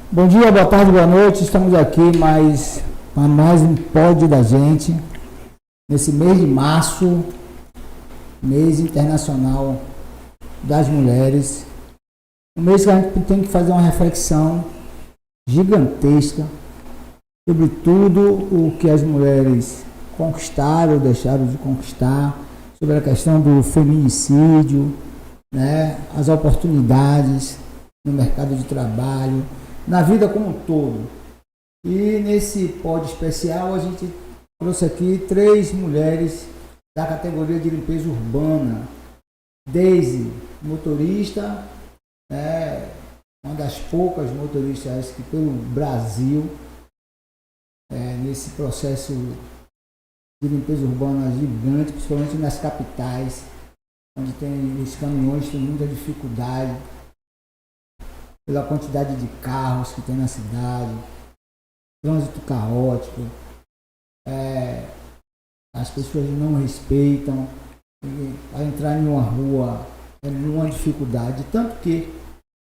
Bom dia, boa tarde, boa noite. Estamos aqui para mais um pódio da gente, nesse mês de março, mês internacional das mulheres. Um mês que a gente tem que fazer uma reflexão gigantesca sobre tudo o que as mulheres conquistaram ou deixaram de conquistar, sobre a questão do feminicídio, né, as oportunidades no mercado de trabalho, na vida como um todo. E nesse pódio especial a gente trouxe aqui 3 mulheres da categoria de limpeza urbana. Daisy, motorista, uma das poucas motoristas que pelo Brasil, nesse processo de limpeza urbana gigante, principalmente nas capitais, onde os caminhões têm muita dificuldade pela quantidade de carros que tem na cidade, trânsito caótico, as pessoas não respeitam, a entrar em uma rua é uma dificuldade, tanto que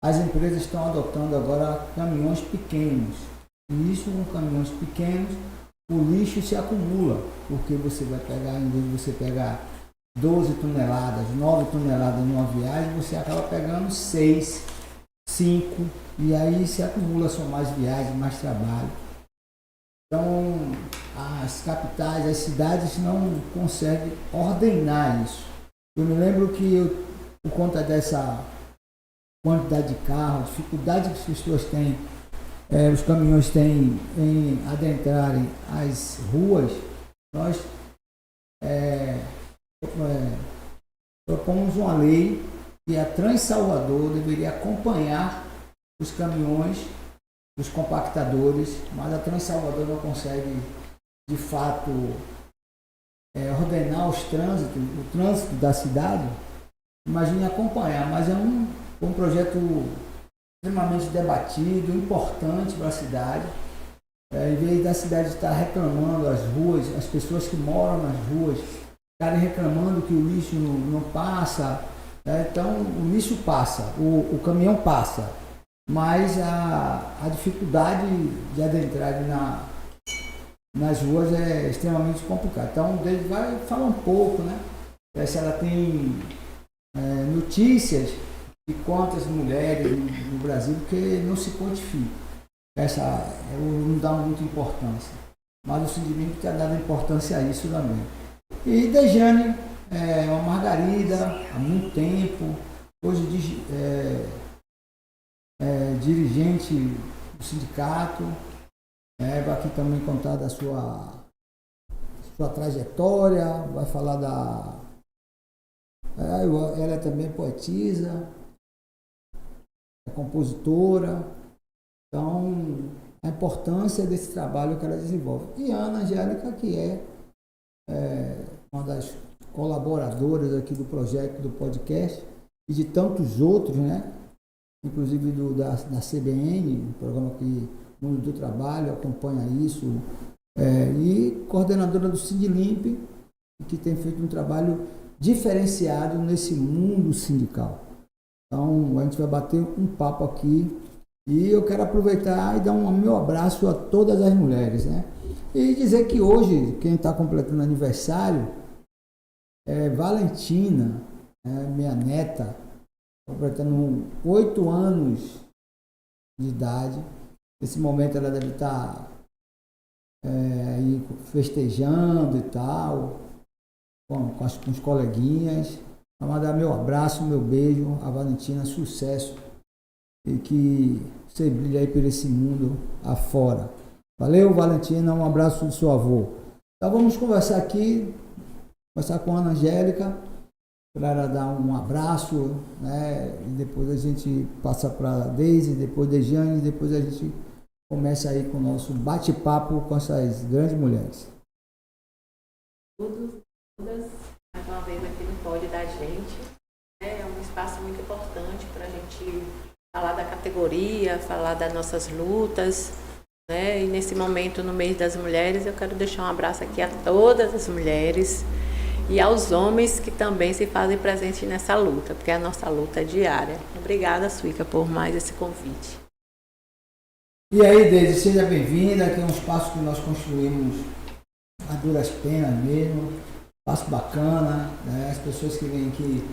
as empresas estão adotando agora caminhões pequenos, e isso com caminhões pequenos o lixo se acumula, porque você vai pegar, em vez de você pegar 12 toneladas, 9 toneladas numa viagem, você acaba pegando 6, 5, e aí se acumula, são mais viagens, mais trabalho. Então, as capitais, as cidades não conseguem ordenar isso. Eu me lembro que, por conta dessa quantidade de carros, dificuldade que as pessoas têm, os caminhões têm em adentrarem as ruas, nós propomos uma lei que a Trans-Salvador deveria acompanhar os caminhões, os compactadores, mas a Trans-Salvador não consegue, de fato, ordenar o trânsito da cidade. Imagine acompanhar, mas é um projeto extremamente debatido, importante para a cidade. Em vez da cidade estar reclamando as ruas, as pessoas que moram nas ruas estarem reclamando que o lixo não passa, então o lixo passa, o caminhão passa, mas a dificuldade de adentrar nas ruas é extremamente complicada. Então ele vai falar um pouco, se ela tem notícias de quantas mulheres no Brasil, porque não se quantifica. Não dá muita importância. Mas o sindicato está dando importância a isso também. E Dejane uma margarida há muito tempo, hoje dirigente do sindicato, vai aqui também contar da sua trajetória, vai falar ela é também poetisa, é compositora, então a importância desse trabalho que ela desenvolve. E a Ana Angélica, que é uma das colaboradoras aqui do projeto, do podcast, e de tantos outros, inclusive da CBN, o programa que o Mundo do Trabalho acompanha isso, e coordenadora do Sindilimp, que tem feito um trabalho diferenciado nesse mundo sindical. Então, a gente vai bater um papo aqui e eu quero aproveitar e dar um meu abraço a todas as mulheres, E dizer que hoje, quem está completando aniversário é Valentina, minha neta, completando 8 anos de idade. Nesse momento ela deve estar aí festejando e tal, com os coleguinhas. Vou mandar meu abraço, meu beijo a Valentina, sucesso, e que você brilhe aí por esse mundo afora. Valeu, Valentina, um abraço do seu avô. Então vamos conversar aqui, conversar com a Ana Angélica, para ela dar um abraço, e depois a gente passa para a Daisy, depois a Jane, depois a gente começa aí com o nosso bate-papo com essas grandes mulheres. Todas, mais uma vez aqui no pódio da gente, é um espaço muito importante para a gente falar da categoria, falar das nossas lutas, E nesse momento, no mês das mulheres, eu quero deixar um abraço aqui a todas as mulheres e aos homens que também se fazem presentes nessa luta, porque a nossa luta é diária. Obrigada, Suíca, por mais esse convite. E aí, Deise, seja bem-vinda, que é um espaço que nós construímos a duras penas mesmo, espaço bacana, né? As pessoas que vêm aqui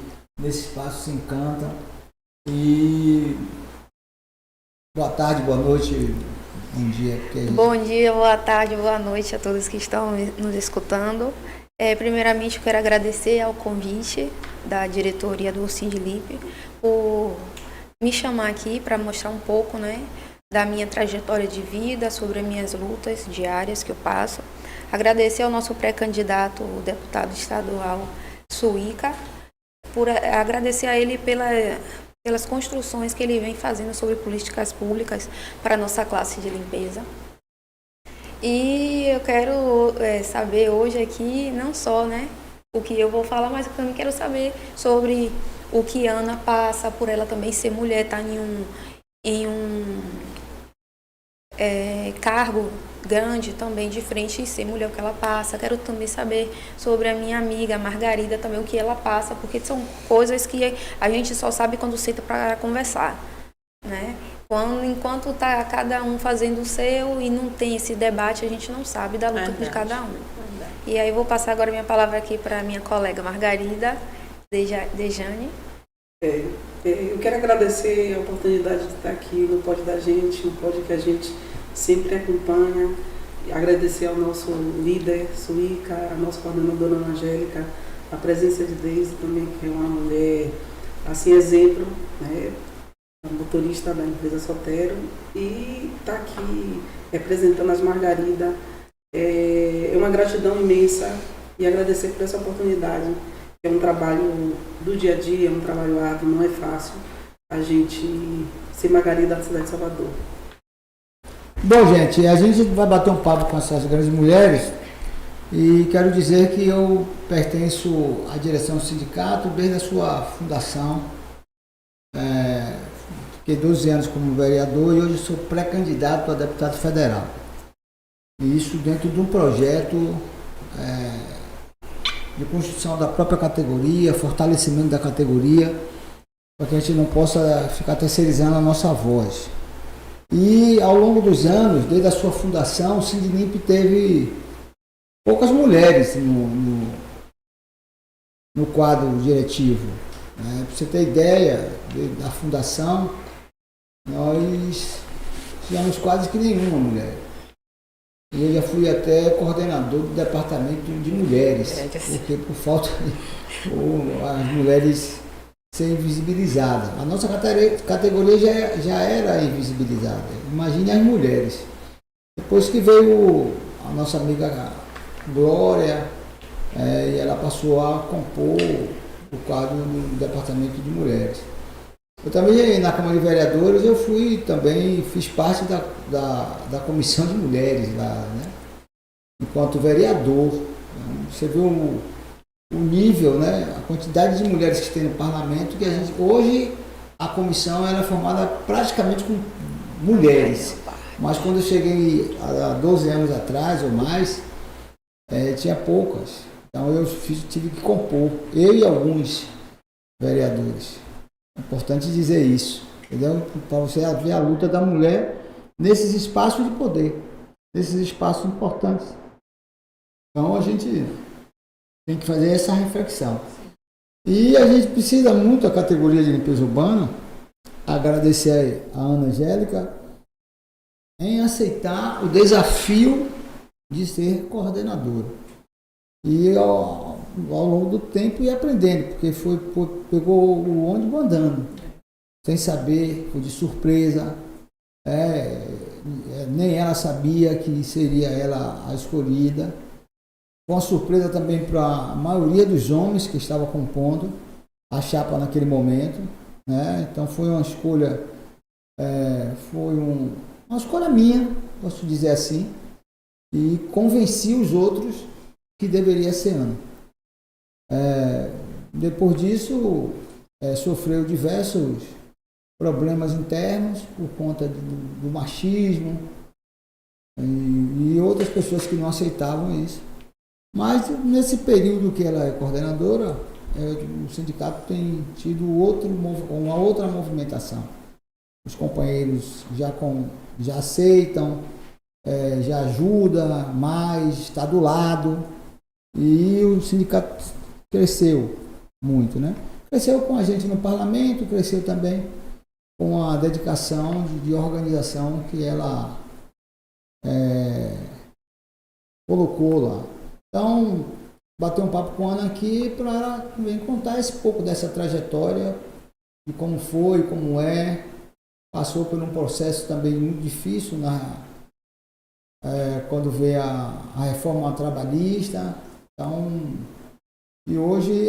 nesse espaço se encantam. E boa tarde, boa noite, bom dia. Bom dia, boa tarde, boa noite a todos que estão nos escutando. Primeiramente, eu quero agradecer ao convite da diretoria do Sindlip por me chamar aqui para mostrar um pouco, né, da minha trajetória de vida, sobre as minhas lutas diárias que eu passo. Agradecer ao nosso pré-candidato, o deputado estadual Suíca, por agradecer a ele pelas construções que ele vem fazendo sobre políticas públicas para a nossa classe de limpeza. E eu quero saber hoje aqui, não só, né, o que eu vou falar, mas eu também quero saber sobre o que Ana passa, por ela também ser mulher, estar em um cargo grande também de frente e ser mulher, o que ela passa. Quero também saber sobre a minha amiga Margarida também, o que ela passa, porque são coisas que a gente só sabe quando senta para conversar, né? Enquanto está cada um fazendo o seu e não tem esse debate, a gente não sabe da luta de cada um. E aí eu vou passar agora minha palavra aqui para minha colega Margarida Dejane. Eu quero agradecer a oportunidade de estar aqui no Pod da Gente, um pod que a gente sempre acompanha. Agradecer ao nosso líder, Suíca, a nossa coordenadora Ana Angélica, a presença de Deise também, que é uma mulher, assim, exemplo, né? Motorista da empresa Sotero, e está aqui representando as Margarida. É uma gratidão imensa e agradecer por essa oportunidade. É um trabalho do dia a dia, é um trabalho árduo, não é fácil a gente ser Margarida da cidade de Salvador. Bom, gente, a gente vai bater um papo com essas grandes mulheres e quero dizer que eu pertenço à direção do sindicato desde a sua fundação. Fiquei 12 anos como vereador e hoje sou pré-candidato a deputado federal. E isso dentro de um projeto de construção da própria categoria, fortalecimento da categoria, para que a gente não possa ficar terceirizando a nossa voz. E ao longo dos anos, desde a sua fundação, o Sindlimp teve poucas mulheres no quadro diretivo. Para você ter ideia da fundação, nós tivemos quase que nenhuma mulher. Eu já fui até coordenador do departamento de mulheres, porque por falta de as mulheres serem invisibilizadas. A nossa categoria já era invisibilizada. Imagine as mulheres. Depois que veio a nossa amiga Glória, e ela passou a compor o quadro do departamento de mulheres. Eu também, na Câmara de Vereadores, eu fiz parte da comissão de mulheres lá, né? Enquanto vereador. Você viu o nível, né? A quantidade de mulheres que tem no parlamento, que hoje a comissão era formada praticamente com mulheres. Mas quando eu cheguei há 12 anos atrás ou mais, tinha poucas. Então eu tive que compor, eu e alguns vereadores. É importante dizer isso, entendeu? Para você ver a luta da mulher nesses espaços de poder, nesses espaços importantes. Então a gente tem que fazer essa reflexão. E a gente precisa muito, a categoria de limpeza urbana, agradecer a Ana Angélica em aceitar o desafio de ser coordenadora. E ao longo do tempo ir aprendendo, porque pegou o ônibus andando, sem saber, foi de surpresa. Nem ela sabia que seria ela a escolhida. Foi uma surpresa também para a maioria dos homens que estavam compondo a chapa naquele momento, né? Então foi uma escolha, uma escolha minha, posso dizer assim, e convenci os outros que deveria ser Ana. Depois disso, sofreu diversos problemas internos por conta do machismo e outras pessoas que não aceitavam isso. Mas nesse período que ela é coordenadora, o sindicato tem tido uma outra movimentação. os companheiros já aceitam, já ajuda mais, está do lado. E o sindicato cresceu muito, né? Cresceu com a gente no parlamento, cresceu também com a dedicação de organização que ela colocou lá. Então, bater um papo com a Ana aqui para ela também contar esse pouco dessa trajetória, de como foi, como é. Passou por um processo também muito difícil quando veio a reforma trabalhista. Então, e hoje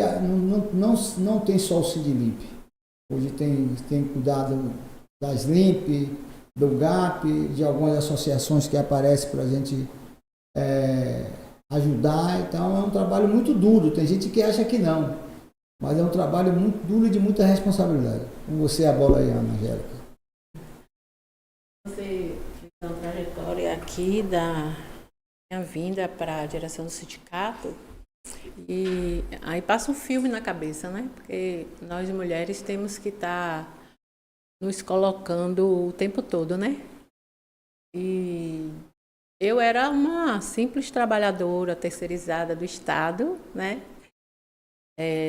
não tem só o Sindlimp. Hoje tem cuidado das LIMP, do GAP, de algumas associações que aparecem para a gente ajudar. Então, é um trabalho muito duro. Tem gente que acha que não, mas é um trabalho muito duro e de muita responsabilidade. Com você, a bola aí, Ana Angélica. Você fez uma trajetória aqui da minha vinda para a direção do sindicato e aí passa um filme na cabeça, né? Porque nós mulheres temos que estar nos colocando o tempo todo, né? E eu era uma simples trabalhadora terceirizada do Estado, né?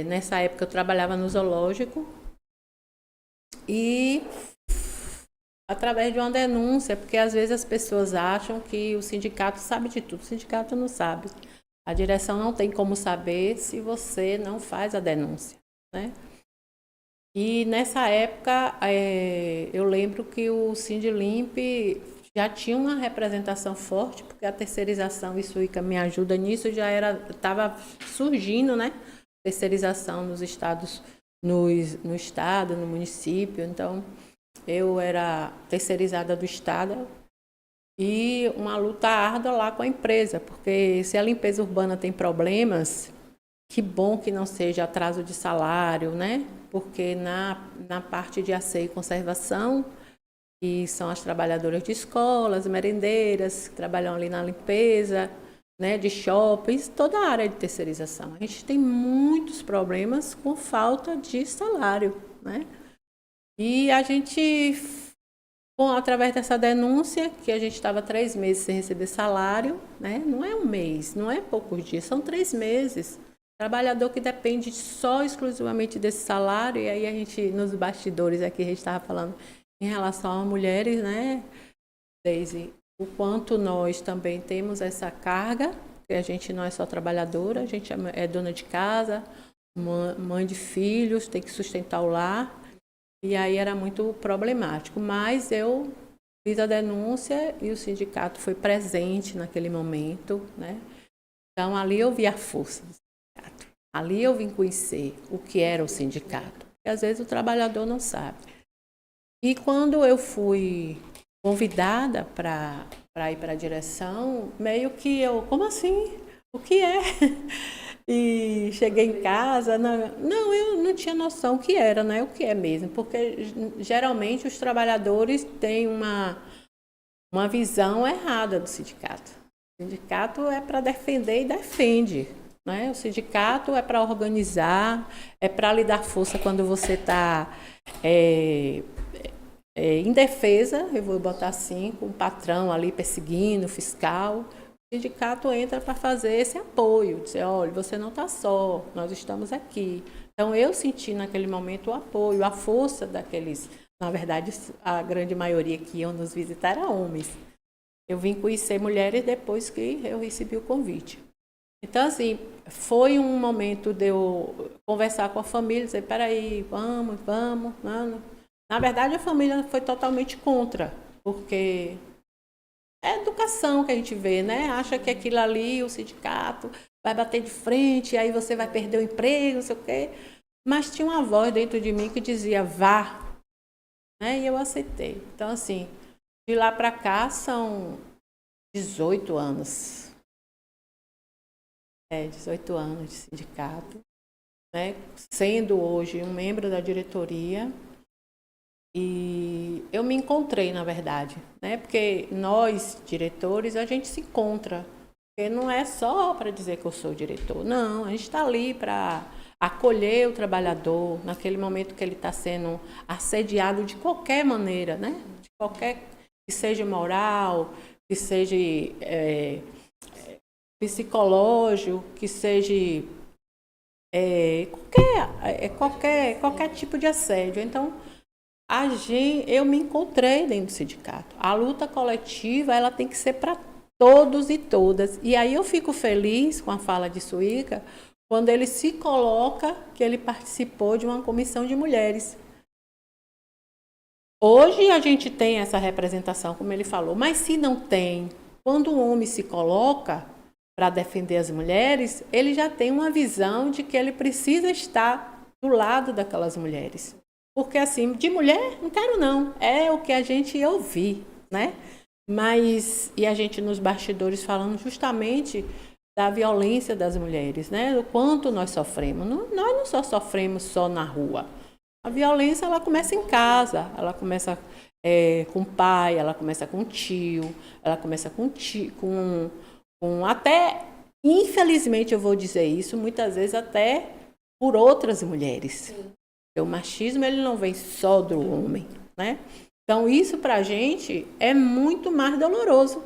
Nessa época eu trabalhava no zoológico e através de uma denúncia, porque às vezes as pessoas acham que o sindicato sabe de tudo, o sindicato não sabe. A direção não tem como saber se você não faz a denúncia, né? E nessa época, eu lembro que o Sindlimp já tinha uma representação forte, porque a terceirização, isso Ica me ajuda nisso, já estava surgindo, né? Terceirização nos estados, no estado, no município. Então, eu era terceirizada do Estado e uma luta árdua lá com a empresa, porque se a limpeza urbana tem problemas, que bom que não seja atraso de salário, né? Porque na parte de asseio e conservação, que são as trabalhadoras de escolas, merendeiras, que trabalham ali na limpeza, né, de shoppings, toda a área de terceirização. A gente tem muitos problemas com falta de salário, né? E a gente, através dessa denúncia, que a gente estava 3 meses sem receber salário, né? Não é um mês, não é poucos dias, são 3 meses. Trabalhador que depende só exclusivamente desse salário, e aí a gente, nos bastidores aqui, a gente estava falando em relação a mulheres, né, Deise, o quanto nós também temos essa carga, que a gente não é só trabalhadora, a gente é dona de casa, mãe de filhos, tem que sustentar o lar. E aí era muito problemático, mas eu fiz a denúncia e o sindicato foi presente naquele momento, né? Então ali eu vi a força do sindicato, ali eu vim conhecer o que era o sindicato, porque às vezes o trabalhador não sabe. E quando eu fui convidada para ir para a direção, meio que como assim? O que é? E cheguei em casa, eu não tinha noção o que era, né? O que é mesmo, porque geralmente os trabalhadores têm uma visão errada do sindicato. O sindicato é para defender e defende, né? O sindicato é para organizar, é para lhe dar força quando você está em defesa, eu vou botar assim, com o patrão ali perseguindo, o fiscal. O sindicato entra para fazer esse apoio, dizer, olha, você não está só, nós estamos aqui. Então, eu senti naquele momento o apoio, a força daqueles, na verdade, a grande maioria que iam nos visitar era homens. Eu vim conhecer mulheres depois que eu recebi o convite. Então, assim, foi um momento de eu conversar com a família, dizer, peraí, vamos. Na verdade, a família foi totalmente contra, porque é educação que a gente vê, né? Acha que aquilo ali, o sindicato, vai bater de frente, aí você vai perder o emprego, não sei o quê. Mas tinha uma voz dentro de mim que dizia, vá. Né? E eu aceitei. Então, assim, de lá para cá são 18 anos. 18 anos de sindicato. Né? Sendo hoje um membro da diretoria. E eu me encontrei, na verdade, né? Porque nós, diretores, a gente se encontra. Porque não é só para dizer que eu sou diretor. Não, a gente está ali para acolher o trabalhador naquele momento que ele está sendo assediado de qualquer maneira, né? De qualquer, que seja moral, que seja psicológico, que seja qualquer tipo de assédio. Então, eu me encontrei dentro do sindicato. A luta coletiva, ela tem que ser para todos e todas. E aí eu fico feliz com a fala de Suíca, quando ele se coloca que ele participou de uma comissão de mulheres. Hoje a gente tem essa representação, como ele falou, mas se não tem, quando o homem se coloca para defender as mulheres, ele já tem uma visão de que ele precisa estar do lado daquelas mulheres. Porque assim, de mulher, não quero não, é o que a gente ouvir, né? Mas, e a gente nos bastidores falando justamente da violência das mulheres, né? Do quanto nós sofremos. Nós não só sofremos só na rua. A violência, ela começa em casa, ela começa com o pai, ela começa com o tio, ela começa com até, infelizmente eu vou dizer isso, muitas vezes até por outras mulheres. O machismo, ele não vem só do homem, né? Então, isso pra gente é muito mais doloroso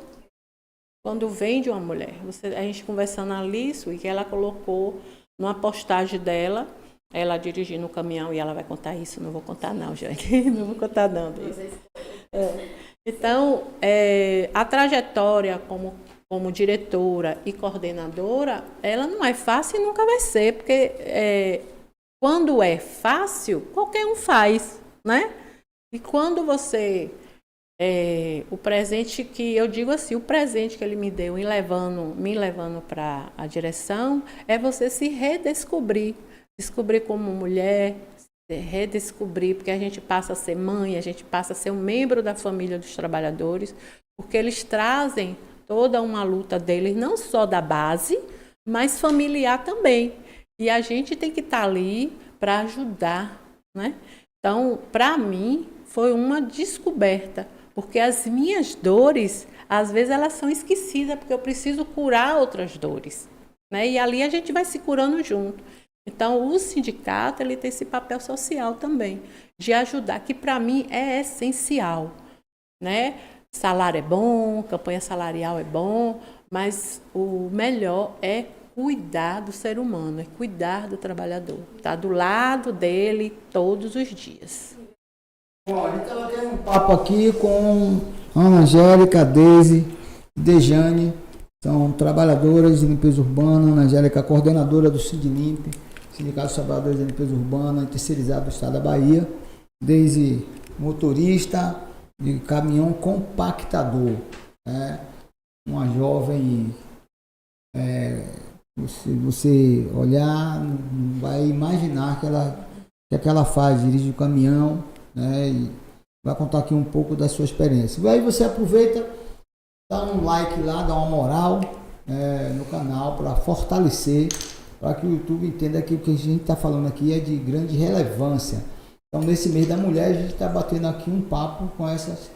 quando vem de uma mulher. A gente conversando ali, e que ela colocou numa postagem dela, ela dirigindo o caminhão, e ela vai contar isso, não vou contar não, gente, não vou contar não. Então, a trajetória como diretora e coordenadora, ela não é fácil e nunca vai ser, porque quando é fácil, qualquer um faz, né? E quando você... o presente que, eu digo assim, o presente que ele me deu me levando para a direção, é você se redescobrir. Descobrir como mulher, redescobrir, porque a gente passa a ser mãe, a gente passa a ser um membro da família dos trabalhadores, porque eles trazem toda uma luta deles, não só da base, mas familiar também. E a gente tem que estar ali para ajudar, né? Então, para mim, foi uma descoberta, porque as minhas dores, às vezes, elas são esquecidas, porque eu preciso curar outras dores, né? E ali a gente vai se curando junto. Então, o sindicato, ele tem esse papel social também, de ajudar, que para mim é essencial, né? Salário é bom, campanha salarial é bom, mas o melhor é cuidar do ser humano, é cuidar do trabalhador, estar do lado dele todos os dias. Bom, então eu tenho um papo aqui com Ana Angélica, Deise e Dejane, são trabalhadoras de limpeza urbana. Ana Angélica, coordenadora do Sindlimp, Sindicato dos Trabalhadores de Limpeza Urbana e Terceirizado do Estado da Bahia. Deise, motorista de caminhão compactador, né? Uma jovem, se você olhar, não vai imaginar que ela faz, dirige o caminhão, né? E vai contar aqui um pouco da sua experiência. E aí você aproveita, dá um like lá, dá uma moral no canal para fortalecer, para que o YouTube entenda que o que a gente está falando aqui é de grande relevância. Então, nesse mês da mulher, a gente está batendo aqui um papo com essas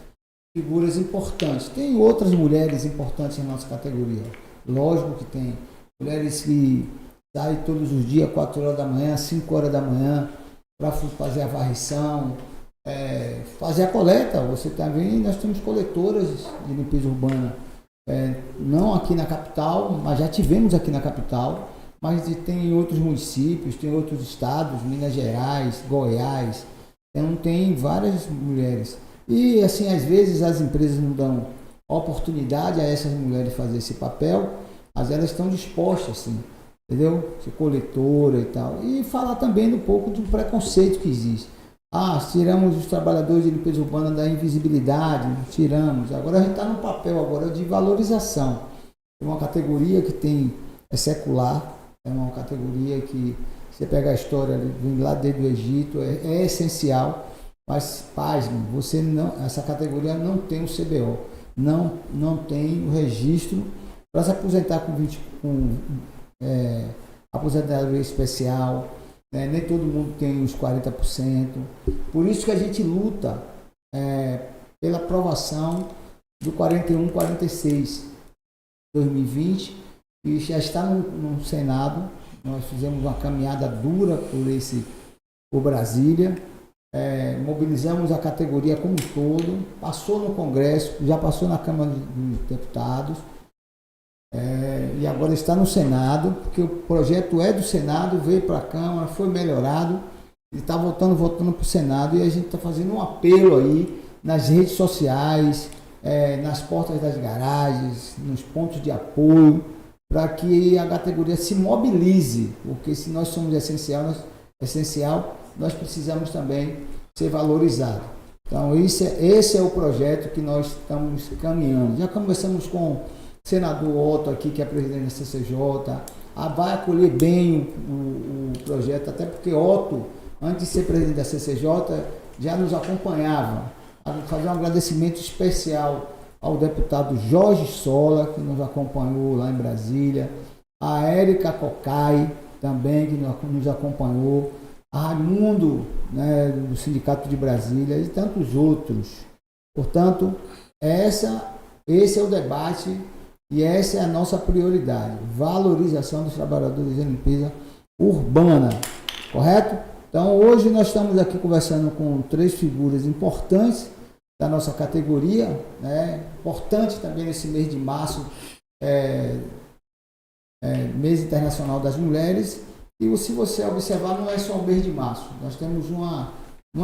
figuras importantes. Tem outras mulheres importantes em nossa categoria. Lógico que tem. Mulheres que saem todos os dias, 4 horas da manhã, 5 horas da manhã, para fazer a varrição, fazer a coleta. Você está vendo, nós temos coletoras de limpeza urbana, não aqui na capital, mas já tivemos aqui na capital, mas tem em outros municípios, tem em outros estados, Minas Gerais, Goiás, então tem várias mulheres. E assim, às vezes as empresas não dão oportunidade a essas mulheres fazer esse papel, mas elas estão dispostas, sim, entendeu? Ser coletora e tal. E falar também um pouco do preconceito que existe. Tiramos os trabalhadores de limpeza urbana da invisibilidade, tiramos. Agora a gente está no papel agora de valorização. É uma categoria que é secular, é uma categoria que, você pega a história, vem lá desde o Egito, é essencial, mas, pasme, essa categoria não tem o CBO, não tem o registro para se aposentar com aposentadoria especial, né? Nem todo mundo tem os 40%. Por isso que a gente luta pela aprovação do 4146 2020, e já está no Senado, nós fizemos uma caminhada dura por Brasília, mobilizamos a categoria como um todo, passou no Congresso, já passou na Câmara dos Deputados, e agora está no Senado, porque o projeto é do Senado, veio para a Câmara, foi melhorado, e está voltando para o Senado, e a gente está fazendo um apelo aí nas redes sociais, nas portas das garagens, nos pontos de apoio, para que a categoria se mobilize, porque se nós somos essencial, nós precisamos também ser valorizados. Então, esse é o projeto que nós estamos caminhando. Já conversamos com o senador Otto aqui, que é presidente da CCJ, vai acolher bem o projeto, até porque Otto, antes de ser presidente da CCJ, já nos acompanhava. Fazer um agradecimento especial ao deputado Jorge Sola, que nos acompanhou lá em Brasília, a Érica Cocai, também, que nos acompanhou, a Raimundo, né, do Sindicato de Brasília, e tantos outros. Portanto, esse é o debate e essa é a nossa prioridade, valorização dos trabalhadores de limpeza urbana, correto? Então, hoje nós estamos aqui conversando com 3 figuras importantes da nossa categoria, né? Importante também nesse mês de março, mês internacional das mulheres, e se você observar, não é só o mês de março, nós temos uma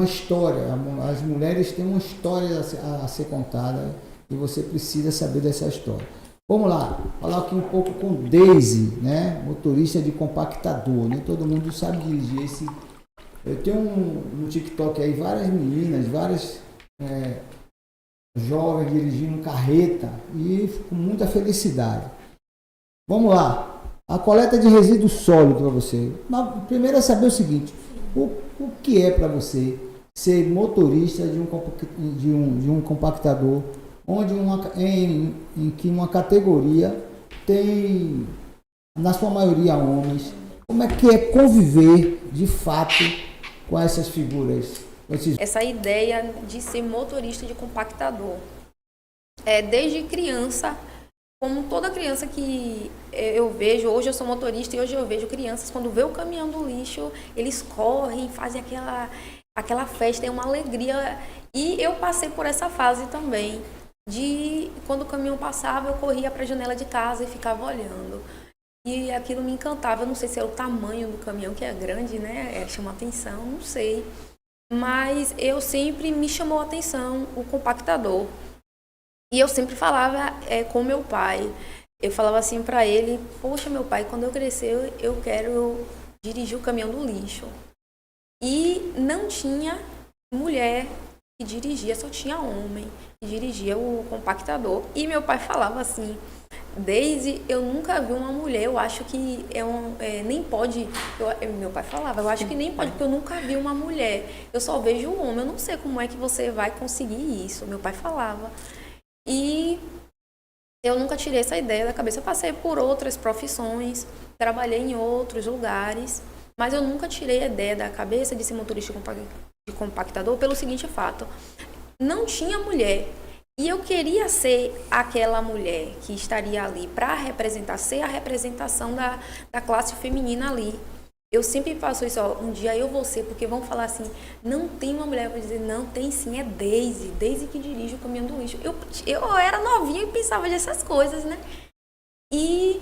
história, as mulheres têm uma história a ser contada, e você precisa saber dessa história. Vamos lá, falar aqui um pouco com Deise, né? Motorista de compactador, nem todo mundo sabe dirigir esse. Eu tenho no TikTok aí várias meninas, várias jovens dirigindo carreta e com muita felicidade. Vamos lá, a coleta de resíduo sólido para você. Primeiro é saber o seguinte, o que é para você ser motorista de um compactador, onde em que uma categoria tem, na sua maioria, homens. Como é que é conviver de fato com essas figuras? Essa ideia de ser motorista de compactador. Desde criança, como toda criança que eu vejo, hoje eu sou motorista e hoje eu vejo crianças, quando vê o caminhão do lixo, eles correm, fazem aquela festa, é uma alegria. E eu passei por essa fase também, de quando o caminhão passava, eu corria para a janela de casa e ficava olhando. E aquilo me encantava, eu não sei se é o tamanho do caminhão, que é grande, né? Chama atenção, não sei. Mas eu sempre me chamou a atenção o compactador. E eu sempre falava com meu pai. Eu falava assim para ele, poxa, meu pai, quando eu crescer, eu quero dirigir o caminhão do lixo. E não tinha mulher que dirigia, só tinha homem que dirigia o compactador. E meu pai falava assim, Deise, eu nunca vi uma mulher, eu acho que nem pode, meu pai falava, eu acho que nem pode, porque eu nunca vi uma mulher, eu só vejo um homem, eu não sei como é que você vai conseguir isso, meu pai falava. E eu nunca tirei essa ideia da cabeça, eu passei por outras profissões, trabalhei em outros lugares, mas eu nunca tirei a ideia da cabeça de ser motorista de compactador pelo seguinte fato, não tinha mulher. E eu queria ser aquela mulher que estaria ali para representar, ser a representação da classe feminina ali. Eu sempre faço isso, um dia eu vou ser, porque vão falar assim, não tem uma mulher, eu vou dizer, não, tem sim, é Deise que dirige o caminhão do lixo. Eu era novinha e pensava dessas coisas, né? E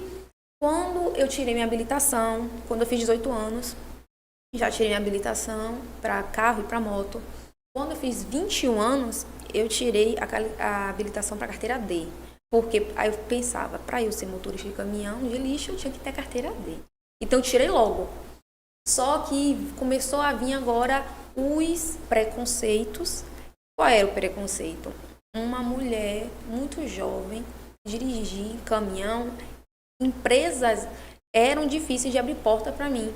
quando eu tirei minha habilitação, quando eu fiz 18 anos, já tirei minha habilitação para carro e para moto. Quando eu fiz 21 anos, eu tirei a habilitação para carteira D. Porque aí eu pensava, para eu ser motorista de caminhão de lixo, eu tinha que ter carteira D. Então eu tirei logo. Só que começou a vir agora os preconceitos. Qual era o preconceito? Uma mulher muito jovem dirigir caminhão. Empresas eram difíceis de abrir porta para mim.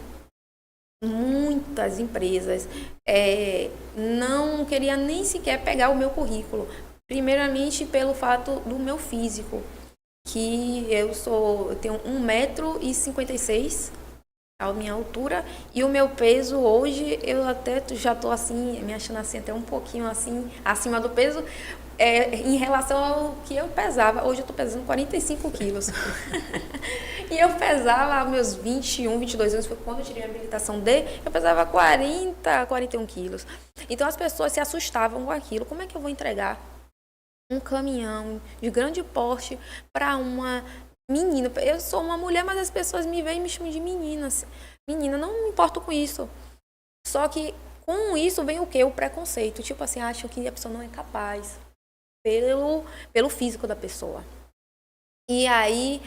Muitas empresas não queria nem sequer pegar o meu currículo. Primeiramente pelo fato do meu físico, que eu tenho 1,56 m a minha altura, e o meu peso hoje, eu até já estou assim, me achando assim até um pouquinho assim, acima do peso, em relação ao que eu pesava. Hoje eu estou pesando 45 quilos. E eu pesava, meus 21, 22 anos, foi quando eu tirei a habilitação D, eu pesava 40, 41 quilos. Então as pessoas se assustavam com aquilo. Como é que eu vou entregar um caminhão de grande porte para uma menina? Eu sou uma mulher, mas as pessoas me veem e me chamam de menina. Menina, não me importo com isso. Só que com isso vem o quê? O preconceito. Tipo assim, acham que a pessoa não é capaz pelo físico da pessoa. E aí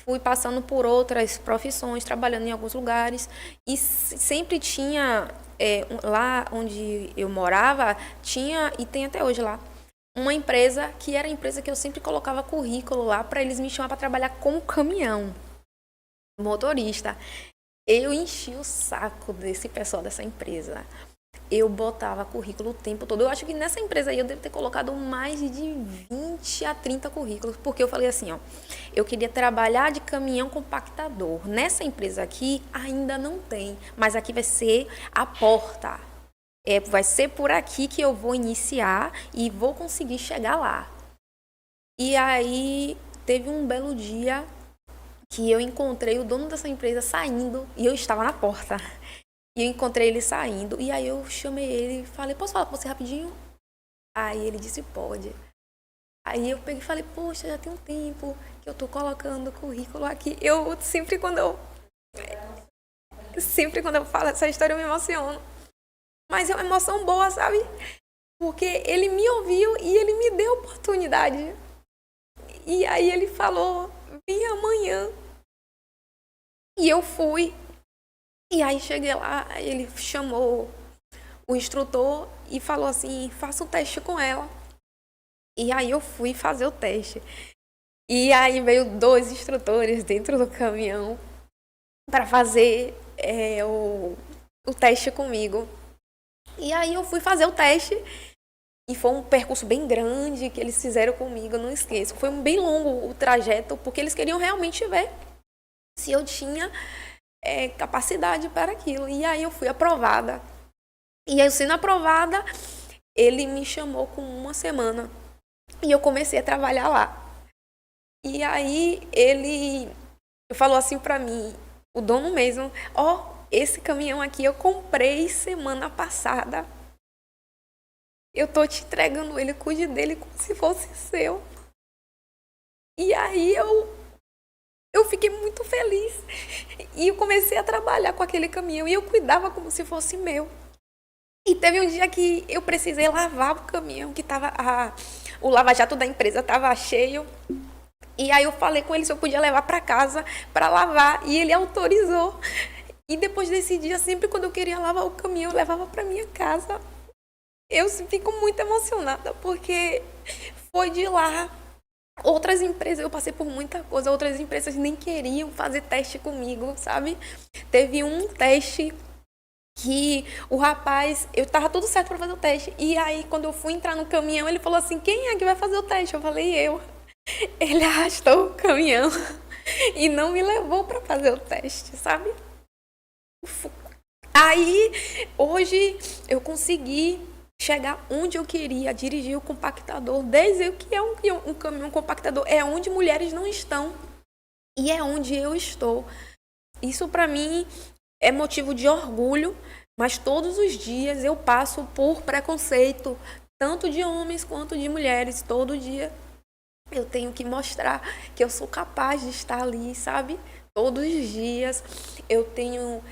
fui passando por outras profissões, trabalhando em alguns lugares. E sempre tinha, lá onde eu morava, tinha, e tem até hoje lá, uma empresa que era a empresa que eu sempre colocava currículo lá para eles me chamar para trabalhar como caminhão, motorista. Eu enchi o saco desse pessoal dessa empresa. Eu botava currículo o tempo todo. Eu acho que nessa empresa aí eu devo ter colocado mais de 20 a 30 currículos, porque eu falei assim, ó, eu queria trabalhar de caminhão compactador. Nessa empresa aqui ainda não tem, mas aqui vai ser a porta. Vai ser por aqui que eu vou iniciar e vou conseguir chegar lá. E aí teve um belo dia que eu encontrei o dono dessa empresa saindo e eu estava na porta. E eu encontrei ele saindo e aí eu chamei ele e falei, posso falar com você rapidinho? Aí ele disse, pode. Aí eu peguei e falei, poxa, já tem um tempo que eu tô colocando currículo aqui. Eu sempre quando eu falo essa história eu me emociono. Mas é uma emoção boa, sabe? Porque ele me ouviu e ele me deu oportunidade. E aí ele falou, vem amanhã. E eu fui. E aí cheguei lá, ele chamou o instrutor e falou assim, faça um teste com ela. E aí eu fui fazer o teste. E aí veio 2 instrutores dentro do caminhão para fazer o teste comigo. E aí eu fui fazer o teste e foi um percurso bem grande que eles fizeram comigo, eu não esqueço. Foi bem longo o trajeto, porque eles queriam realmente ver se eu tinha capacidade para aquilo. E aí eu fui aprovada. E aí, sendo aprovada, ele me chamou com 1 semana. E eu comecei a trabalhar lá. E aí ele falou assim para mim, o dono mesmo, esse caminhão aqui eu comprei semana passada. Eu tô te entregando ele, cuide dele como se fosse seu. E aí eu fiquei muito feliz. E eu comecei a trabalhar com aquele caminhão e eu cuidava como se fosse meu. E teve um dia que eu precisei lavar o caminhão, que o lava-jato da empresa estava cheio. E aí eu falei com ele se eu podia levar para casa para lavar. E ele autorizou. E depois desse dia, sempre quando eu queria lavar o caminhão, eu levava para minha casa. Eu fico muito emocionada, porque foi de lá. Outras empresas, eu passei por muita coisa, outras empresas nem queriam fazer teste comigo, sabe? Teve um teste que o rapaz, eu tava tudo certo para fazer o teste. E aí, quando eu fui entrar no caminhão, ele falou assim, quem é que vai fazer o teste? Eu falei, eu. Ele arrastou o caminhão e não me levou para fazer o teste, sabe? Aí, hoje, eu consegui chegar onde eu queria, dirigir o compactador, desde o que é um caminhão compactador, é onde mulheres não estão e é onde eu estou. Isso para mim é motivo de orgulho, mas todos os dias eu passo por preconceito, tanto de homens quanto de mulheres. Todo dia eu tenho que mostrar que eu sou capaz de estar ali, sabe? Todos os dias eu tenho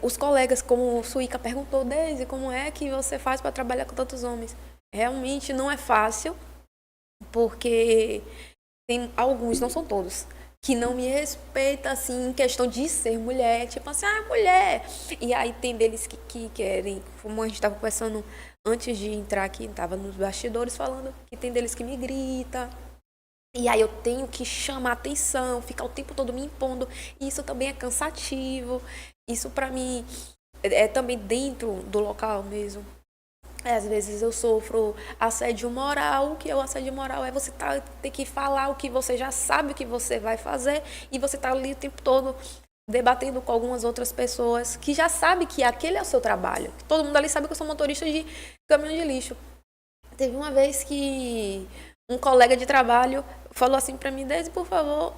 os colegas, como o Suíca perguntou, Deise, como é que você faz para trabalhar com tantos homens? Realmente não é fácil, porque tem alguns, não são todos, que não me respeitam, assim, em questão de ser mulher, tipo assim, mulher. E aí tem deles que querem, como a gente estava conversando antes de entrar aqui, estava nos bastidores falando, que tem deles que me grita. E aí eu tenho que chamar atenção, ficar o tempo todo me impondo. E isso também é cansativo. Isso para mim é também dentro do local mesmo. Às vezes eu sofro assédio moral. O que é o assédio moral? É você ter que falar o que você já sabe o que você vai fazer e você tá ali o tempo todo debatendo com algumas outras pessoas que já sabem que aquele é o seu trabalho. Todo mundo ali sabe que eu sou motorista de caminhão de lixo. Teve uma vez que um colega de trabalho falou assim pra mim, Deise, por favor,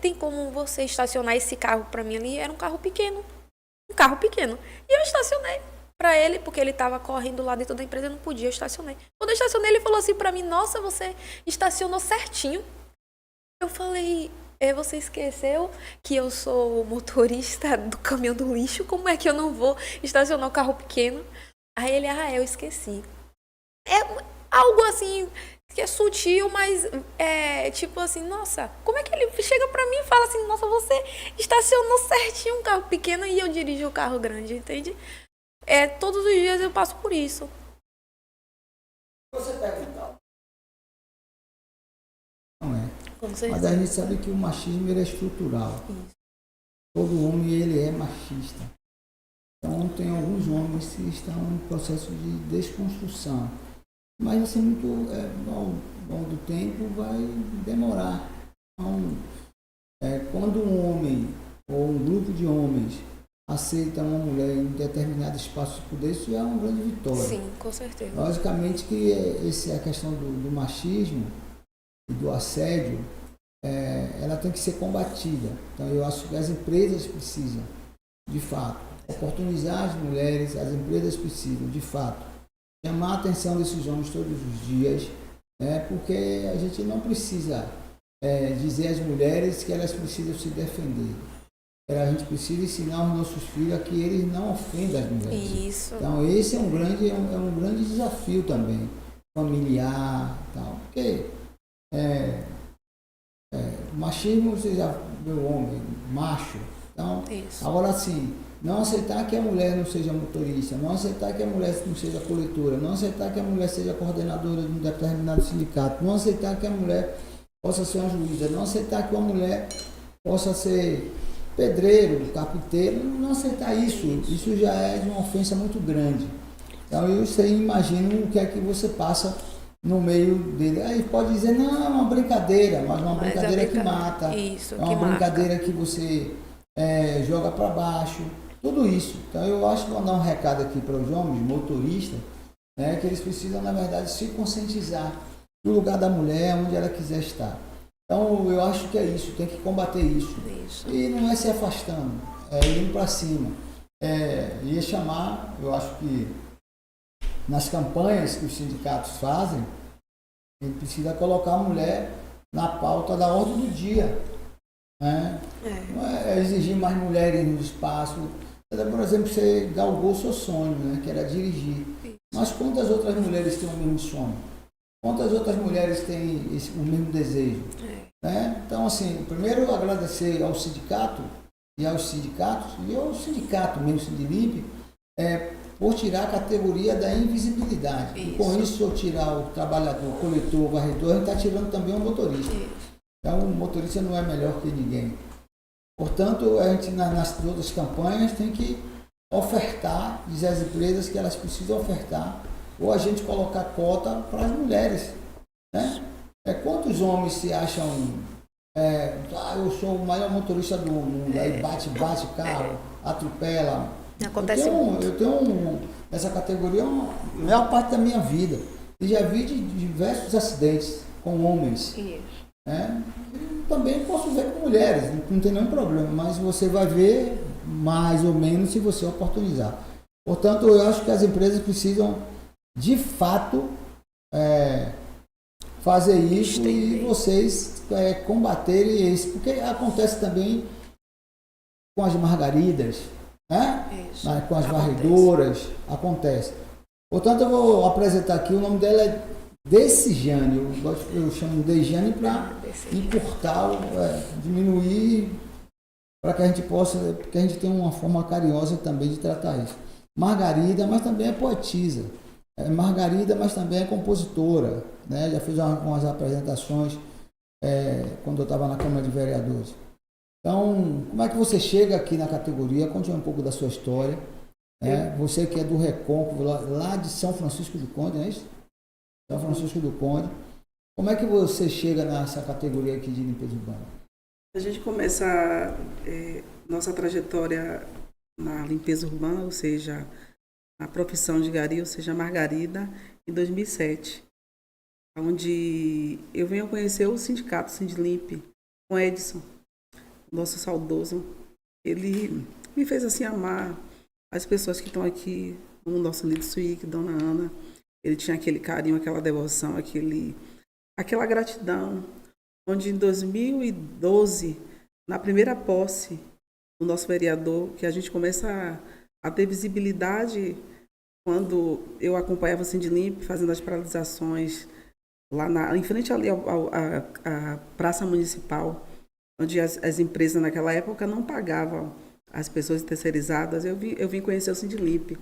tem como você estacionar esse carro pra mim ali? Era um carro pequeno. E eu estacionei pra ele, porque ele tava correndo lá dentro da empresa, eu não podia, eu estacionei. Quando eu estacionei, ele falou assim pra mim, nossa, você estacionou certinho. Eu falei, você esqueceu que eu sou motorista do caminhão do lixo? Como é que eu não vou estacionar um carro pequeno? Aí ele, eu esqueci. É algo assim que é sutil, mas tipo assim, nossa, como é que ele chega pra mim e fala assim, nossa, você estacionou certinho um carro pequeno e eu dirijo um carro grande, entende? Todos os dias eu passo por isso. Você pergunta. Não é. Com Mas certeza. a gente sabe que o machismo ele é estrutural. Isso. Todo homem ele é machista. Então tem alguns homens que estão em processo de desconstrução. Mas assim, muito ao longo do tempo vai demorar. Então, quando um homem ou um grupo de homens aceita uma mulher em determinado espaço de poder, isso é uma grande vitória. Sim, com certeza. Logicamente que a questão do machismo e do assédio, ela tem que ser combatida. Então eu acho que as empresas precisam, de fato, oportunizar as mulheres, as empresas precisam, de fato, chamar a atenção desses homens todos os dias, porque a gente não precisa dizer às mulheres que elas precisam se defender. A gente precisa ensinar os nossos filhos a que eles não ofendam as mulheres. Isso. Então esse é um grande desafio também, familiar, tal, porque machismo você já viu homem, macho. Então, Isso. agora sim, não aceitar que a mulher não seja motorista, não aceitar que a mulher não seja coletora, não aceitar que a mulher seja coordenadora de um determinado sindicato, não aceitar que a mulher possa ser uma juíza, não aceitar que uma mulher possa ser pedreiro, carpinteiro, não aceitar isso já é de uma ofensa muito grande. Então eu sei, imagino o que é que você passa no meio dele. Aí pode dizer, não, é uma brincadeira, mas uma brincadeira que mata. Isso, é uma brincadeira que você joga para baixo, tudo isso. Então eu acho que vou dar um recado aqui para os homens, motoristas, que eles precisam, na verdade, se conscientizar do lugar da mulher, onde ela quiser estar. Então eu acho que é isso, tem que combater isso. E não é se afastando, é indo para cima. Ia chamar, eu acho que nas campanhas que os sindicatos fazem, ele precisa colocar a mulher na pauta da ordem do dia. Não é exigir mais mulheres no espaço. Por exemplo, você galgou o seu sonho, que era dirigir. Mas quantas outras mulheres têm o mesmo sonho? Quantas outras mulheres têm o mesmo desejo? Então, assim, primeiro agradecer ao sindicato e aos sindicatos, e ao sindicato mesmo, Sindilipe, por tirar a categoria da invisibilidade. E com isso, eu tirar o trabalhador, o coletor, o varredor, a gente está tirando também o motorista. Então, o motorista não é melhor que ninguém. Portanto, a gente, nas outras campanhas, tem que ofertar, dizer às empresas que elas precisam ofertar, ou a gente colocar cota para as mulheres. Quantos homens se acham, eu sou o maior motorista do mundo, aí bate carro, atropela. Acontece eu tenho essa categoria, a maior parte da minha vida. E já vi de diversos acidentes com homens. Também posso ver com mulheres, não tem nenhum problema, mas você vai ver mais ou menos se você oportunizar. Portanto, eu acho que as empresas precisam, de fato, fazer isso e vocês combaterem isso, porque acontece também com as margaridas, com as varredoras, acontece. Portanto, eu vou apresentar aqui, o nome dela é Decejane, eu chamo de Dejane para encurtar, diminuir, para que a gente possa, porque a gente tem uma forma carinhosa também de tratar isso. Margarida, mas também é poetisa. Margarida, mas também é compositora, já fiz umas apresentações quando eu estava na Câmara de Vereadores. Então, como é que você chega aqui na categoria? Conte um pouco da sua história. Você que é do Recôncavo, lá de São Francisco do Conde, não é isso? São Francisco do Conde. Como é que você chega nessa categoria aqui de limpeza urbana? A gente começa nossa trajetória na limpeza urbana, ou seja, a profissão de gari, ou seja, Margarida, em 2007. onde eu venho conhecer o sindicato Sindlimp, com Edson, nosso saudoso. Ele me fez assim amar as pessoas que estão aqui, o nosso líder Suíque, Dona Ana. Ele tinha aquele carinho, aquela devoção, aquela gratidão, onde em 2012, na primeira posse do nosso vereador, que a gente começa a ter visibilidade quando eu acompanhava o Sindlimp fazendo as paralisações lá em frente ali à Praça Municipal, onde as empresas naquela época não pagavam as pessoas terceirizadas. Eu vim conhecer o Sindlimp.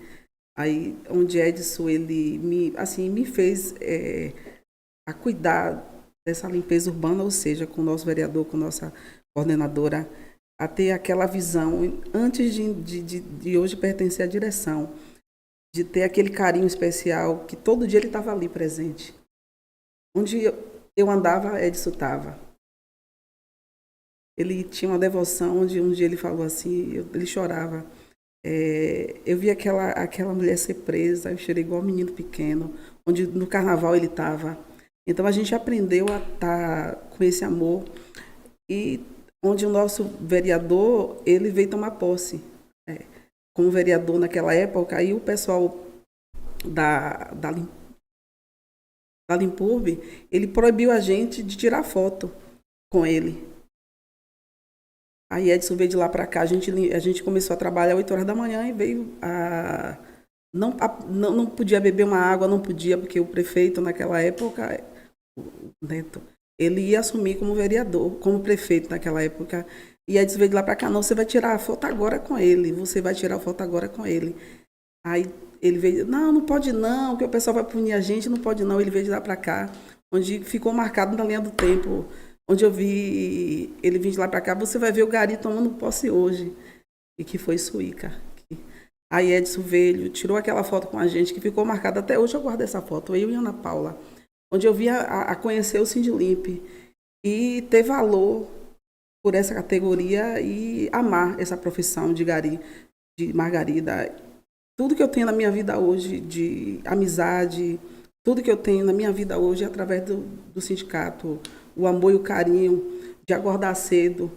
Aí, onde Edson, ele me fez a cuidar dessa limpeza urbana, ou seja, com o nosso vereador, com nossa coordenadora, a ter aquela visão, antes de hoje pertencer à direção, de ter aquele carinho especial, que todo dia ele estava ali presente. Onde eu andava, Edson estava. Ele tinha uma devoção, onde um dia ele falou assim, ele chorava. Eu vi aquela mulher ser presa, eu chorei igual um menino pequeno, onde no carnaval ele estava. Então a gente aprendeu a estar com esse amor, e onde o nosso vereador, ele veio tomar posse. Como vereador naquela época, aí o pessoal da Limpurbe, ele proibiu a gente de tirar foto com ele. Aí Edson veio de lá para cá, a gente começou a trabalhar às 8 horas da manhã e veio não podia beber uma água, não podia, porque o prefeito naquela época, o Neto, ele ia assumir como vereador, como prefeito naquela época. E Edson veio de lá para cá, não, você vai tirar a foto agora com ele, você vai tirar a foto agora com ele. Aí ele veio, não pode não, que o pessoal vai punir a gente, não pode não. Ele veio de lá para cá, onde ficou marcado na linha do tempo, onde eu vi ele vir de lá para cá, você vai ver o Gari tomando posse hoje, e que foi Suíca. Aí Edson veio, tirou aquela foto com a gente, que ficou marcada até hoje, eu guardo essa foto, eu e Ana Paula, onde eu vim a conhecer o Sindlimp e ter valor por essa categoria e amar essa profissão de Gari, de Margarida. Tudo que eu tenho na minha vida hoje, de amizade, tudo que eu tenho na minha vida hoje é através do sindicato. O amor e o carinho de acordar cedo.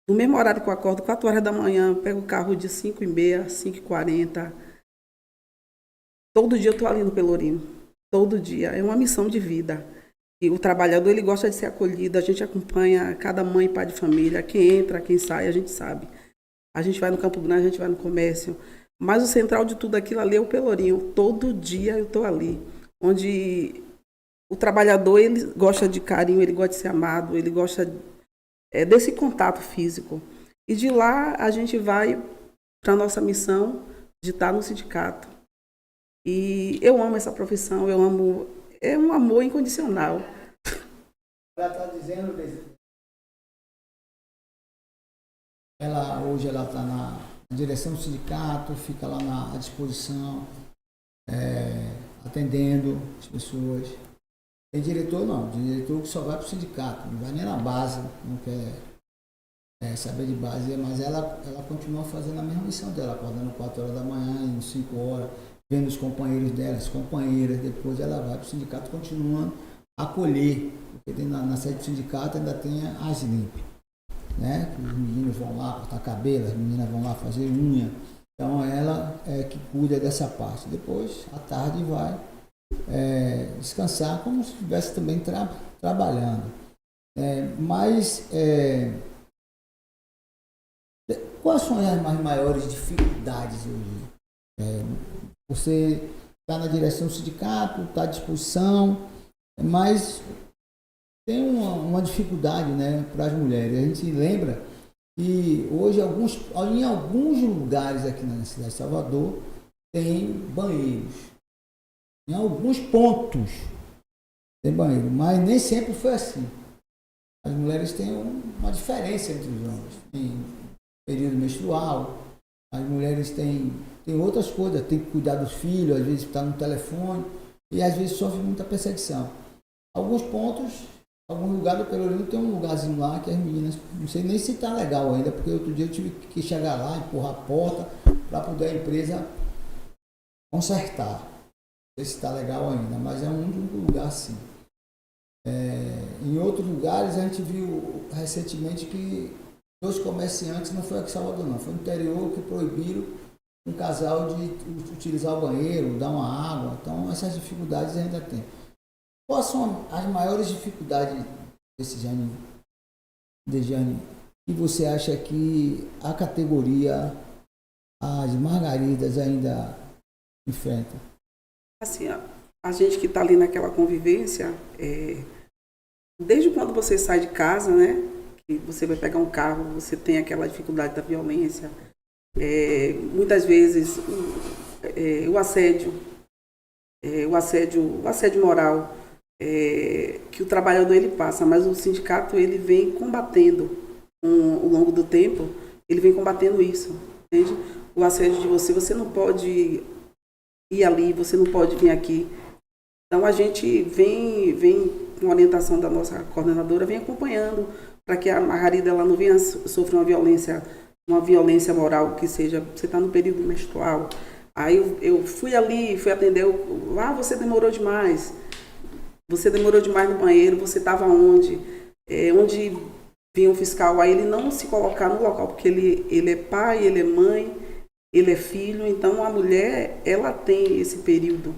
No mesmo horário que eu acordo, 4 horas da manhã, pego o carro de 5h30, 5h40. Todo dia eu estou ali no Pelourinho. Todo dia. É uma missão de vida. E o trabalhador, ele gosta de ser acolhido. A gente acompanha cada mãe e pai de família. Quem entra, quem sai, a gente sabe. A gente vai no Campo Grande, a gente vai no comércio. Mas o central de tudo aquilo ali é o Pelourinho. Todo dia eu estou ali. Onde o trabalhador, ele gosta de carinho, ele gosta de ser amado, ele gosta desse contato físico. E de lá a gente vai para a nossa missão de estar no sindicato. E eu amo essa profissão, é um amor incondicional. Ela está dizendo, hoje ela está na direção do sindicato, fica lá à disposição, atendendo as pessoas. Tem diretor não, diretor que só vai para o sindicato, não vai nem na base, não quer saber de base, mas ela continua fazendo a mesma missão dela, acordando 4 horas da manhã, indo 5 horas, vendo os companheiros dela, as companheiras, depois ela vai para o sindicato, continuando a acolher, porque na sede do sindicato ainda tem as limp, né? Os meninos vão lá cortar cabelo, as meninas vão lá fazer unha, então ela é que cuida dessa parte. Depois, à tarde, vai descansar como se estivesse também trabalhando. Mas quais são as maiores dificuldades hoje? Você está na direção do sindicato, está à disposição, mas tem uma dificuldade, né, para as mulheres. A gente lembra que hoje em alguns lugares aqui na cidade de Salvador tem banheiros. Em alguns pontos tem banheiro, mas nem sempre foi assim. As mulheres têm uma diferença entre os homens. Tem período menstrual, as mulheres têm outras coisas, tem que cuidar dos filhos, às vezes está no telefone e às vezes sofre muita perseguição. Alguns pontos, algum lugar do Pelourinho tem um lugarzinho lá que as meninas, não sei nem se está legal ainda, porque outro dia eu tive que chegar lá, empurrar a porta para poder a empresa consertar. Não sei se está legal ainda, mas é um único lugar sim. Em outros lugares, a gente viu recentemente que 2 comerciantes, não foi aqui em Salvador não, foi no interior, que proibiram um casal de utilizar o banheiro, dar uma água. Então, essas dificuldades ainda tem. Quais são as maiores dificuldades desse Dejane, que você acha que a categoria, as margaridas ainda enfrenta? Assim, a gente que está ali naquela convivência, desde quando você sai de casa, né, que você vai pegar um carro, você tem aquela dificuldade da violência, muitas vezes o assédio moral, que o trabalhador ele passa, mas o sindicato ele vem combatendo ao longo do tempo, ele vem combatendo isso, entende? O assédio de você não pode ir ali, você não pode vir aqui. Então a gente vem com a orientação da nossa coordenadora, vem acompanhando para que a margarida ela não venha sofrer uma violência moral, que seja, você está no período menstrual. Aí eu fui ali, fui atender, você demorou demais. Você demorou demais no banheiro, você estava onde? Onde vinha o fiscal, aí ele não se colocar no local, porque ele é pai, ele é mãe, ele é filho, então a mulher, ela tem esse período.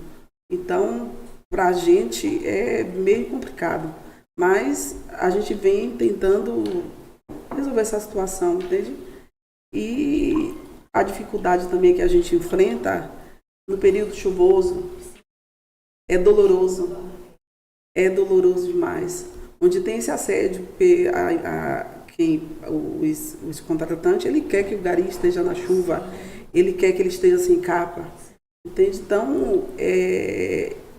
Então, para a gente é meio complicado, mas a gente vem tentando resolver essa situação, entende? E a dificuldade também que a gente enfrenta no período chuvoso é doloroso demais. Onde tem esse assédio, o contratante, ele quer que o gari esteja na chuva, ele quer que ele esteja sem capa, entende? Então,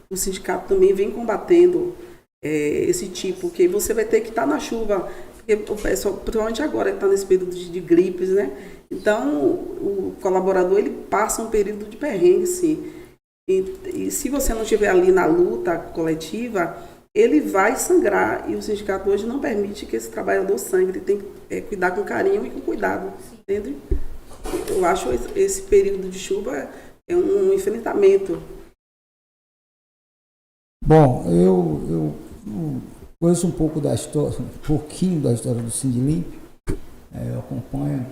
o sindicato também vem combatendo esse tipo, que você vai ter que estar na chuva, porque o pessoal, principalmente agora, está nesse período de gripes, né? Então, o colaborador, ele passa um período de perrengue, sim. E se você não estiver ali na luta coletiva, ele vai sangrar, e o sindicato hoje não permite que esse trabalhador sangre, tem que cuidar com carinho e com cuidado, entende? Eu acho esse período de chuva é um enfrentamento. Bom, eu conheço um pouco da história, um pouquinho da história do Sindilimp, eu acompanho,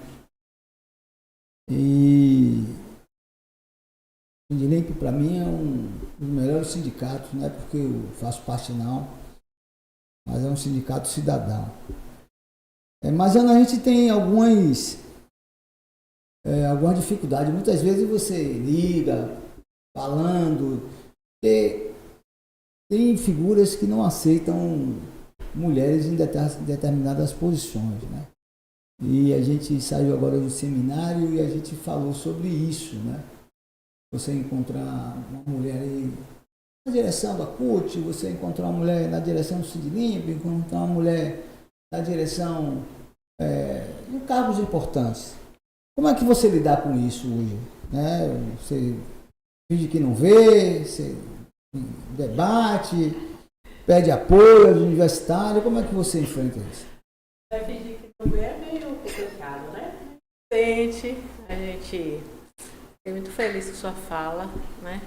e o Sindilimp para mim é um dos melhores sindicatos, não é porque eu faço parte não, mas é um sindicato cidadão. Mas Ana, a gente tem algumas dificuldades, muitas vezes você liga falando, tem figuras que não aceitam mulheres em determinadas posições, né? E a gente saiu agora do seminário e a gente falou sobre isso, né? Você encontrar uma mulher aí na direção da CUT, você encontrar uma mulher na direção do Sindilimp, encontrar uma mulher na direção de cargos importantes. Como é que você lidar com isso hoje? Né? Você finge que não vê, você debate, pede apoio aos universitários, como é que você enfrenta isso? Fingir que não vê é meio complicado, né? A gente fiquei muito feliz com sua fala, né?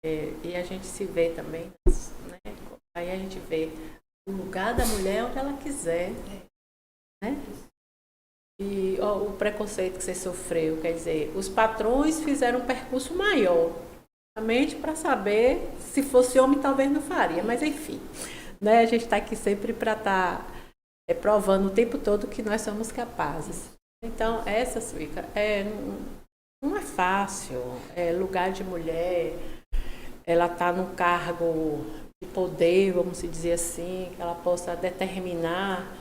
E a gente se vê também, né? Aí a gente vê o lugar da mulher onde ela quiser, né? E o preconceito que você sofreu, quer dizer, os patrões fizeram um percurso maior, realmente para saber, se fosse homem talvez não faria, mas enfim, né? A gente está aqui sempre para estar provando o tempo todo que nós somos capazes. Então, Suíca, não é fácil, lugar de mulher, ela está num cargo de poder, vamos dizer assim, que ela possa determinar.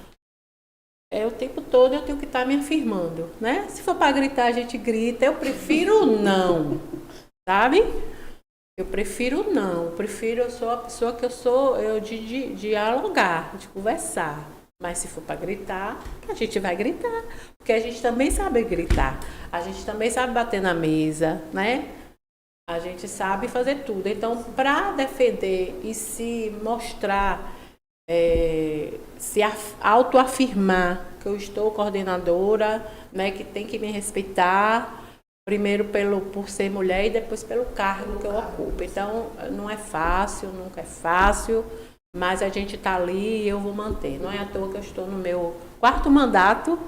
O tempo todo eu tenho que estar me afirmando, né? Se for para gritar, a gente grita. Eu prefiro não, sabe? Eu prefiro não. Eu sou a pessoa que eu sou de dialogar, de conversar. Mas se for para gritar, a gente vai gritar. Porque a gente também sabe gritar. A gente também sabe bater na mesa, né? A gente sabe fazer tudo. Então, para defender e se mostrar, se autoafirmar que eu estou coordenadora, né, que tem que me respeitar, primeiro por ser mulher e depois pelo cargo que eu ocupo. Então, não é fácil, nunca é fácil, mas a gente está ali e eu vou manter. Não é à toa que eu estou no meu 4º mandato,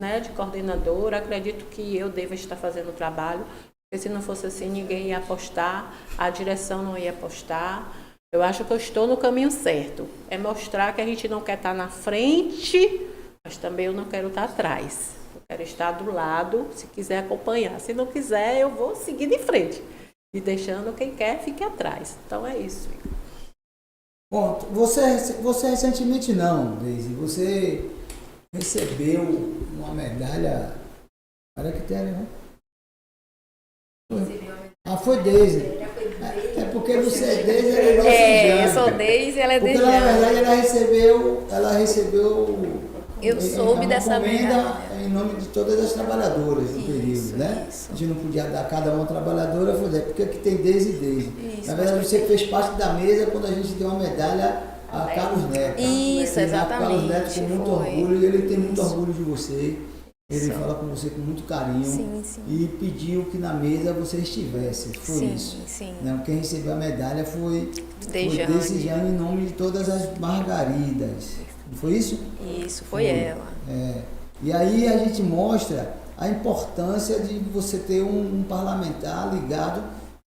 né, de coordenadora. Acredito que eu devo estar fazendo o trabalho, porque se não fosse assim, ninguém ia apostar, a direção não ia apostar. Eu acho que eu estou no caminho certo. É mostrar que a gente não quer estar na frente, mas também eu não quero estar atrás. Eu quero estar do lado, se quiser acompanhar. Se não quiser, eu vou seguir de frente. E deixando quem quer, fique atrás. Então é isso. Bom, você recentemente não, Deise. Você recebeu uma medalha Caractere, né? Foi Deise. É porque você é Deise, ela é nossa eu sou Deise, ela é Porque Dejane. na verdade ela recebeu Eu soube dessa encomenda medalha. em nome de todas as trabalhadoras do Isso, período, né? isso. A gente não podia dar cada uma trabalhadora, porque aqui tem Deise e Deise. Isso, Na verdade, você fez parte da mesa quando a gente deu uma medalha a Carlos Neto. Isso, E exatamente. Carlos Neto com muito Foi. orgulho, e ele tem muito Isso. orgulho de você. Ele Isso. fala com você com muito carinho. Sim, sim. E pediu que na mesa você estivesse. Foi Sim, isso. sim. Né? Quem recebeu a medalha foi Dejane. Dejane em nome de todas as Margaridas. Não foi isso? Isso, foi ela. É. E aí a gente mostra a importância de você ter um parlamentar ligado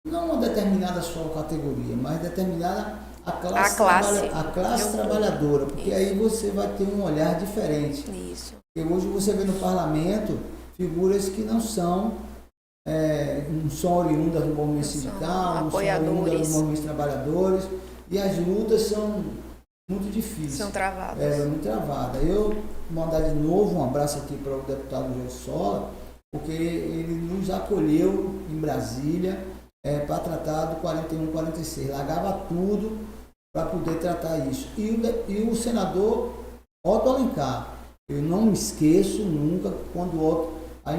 não a uma determinada só categoria, mas determinada a classe trabalhadora, porque aí você vai ter um olhar diferente. Isso. Porque hoje você vê no parlamento figuras que não são oriundas do movimento sindical, não são oriundas do movimento trabalhadores, e as lutas são muito difíceis. São travadas. Muito travadas. Eu vou mandar de novo um abraço aqui para o deputado José Sola, porque ele nos acolheu em Brasília para tratar do 41-46. Largava tudo para poder tratar isso. E o senador Otto Alencar, eu não me esqueço nunca quando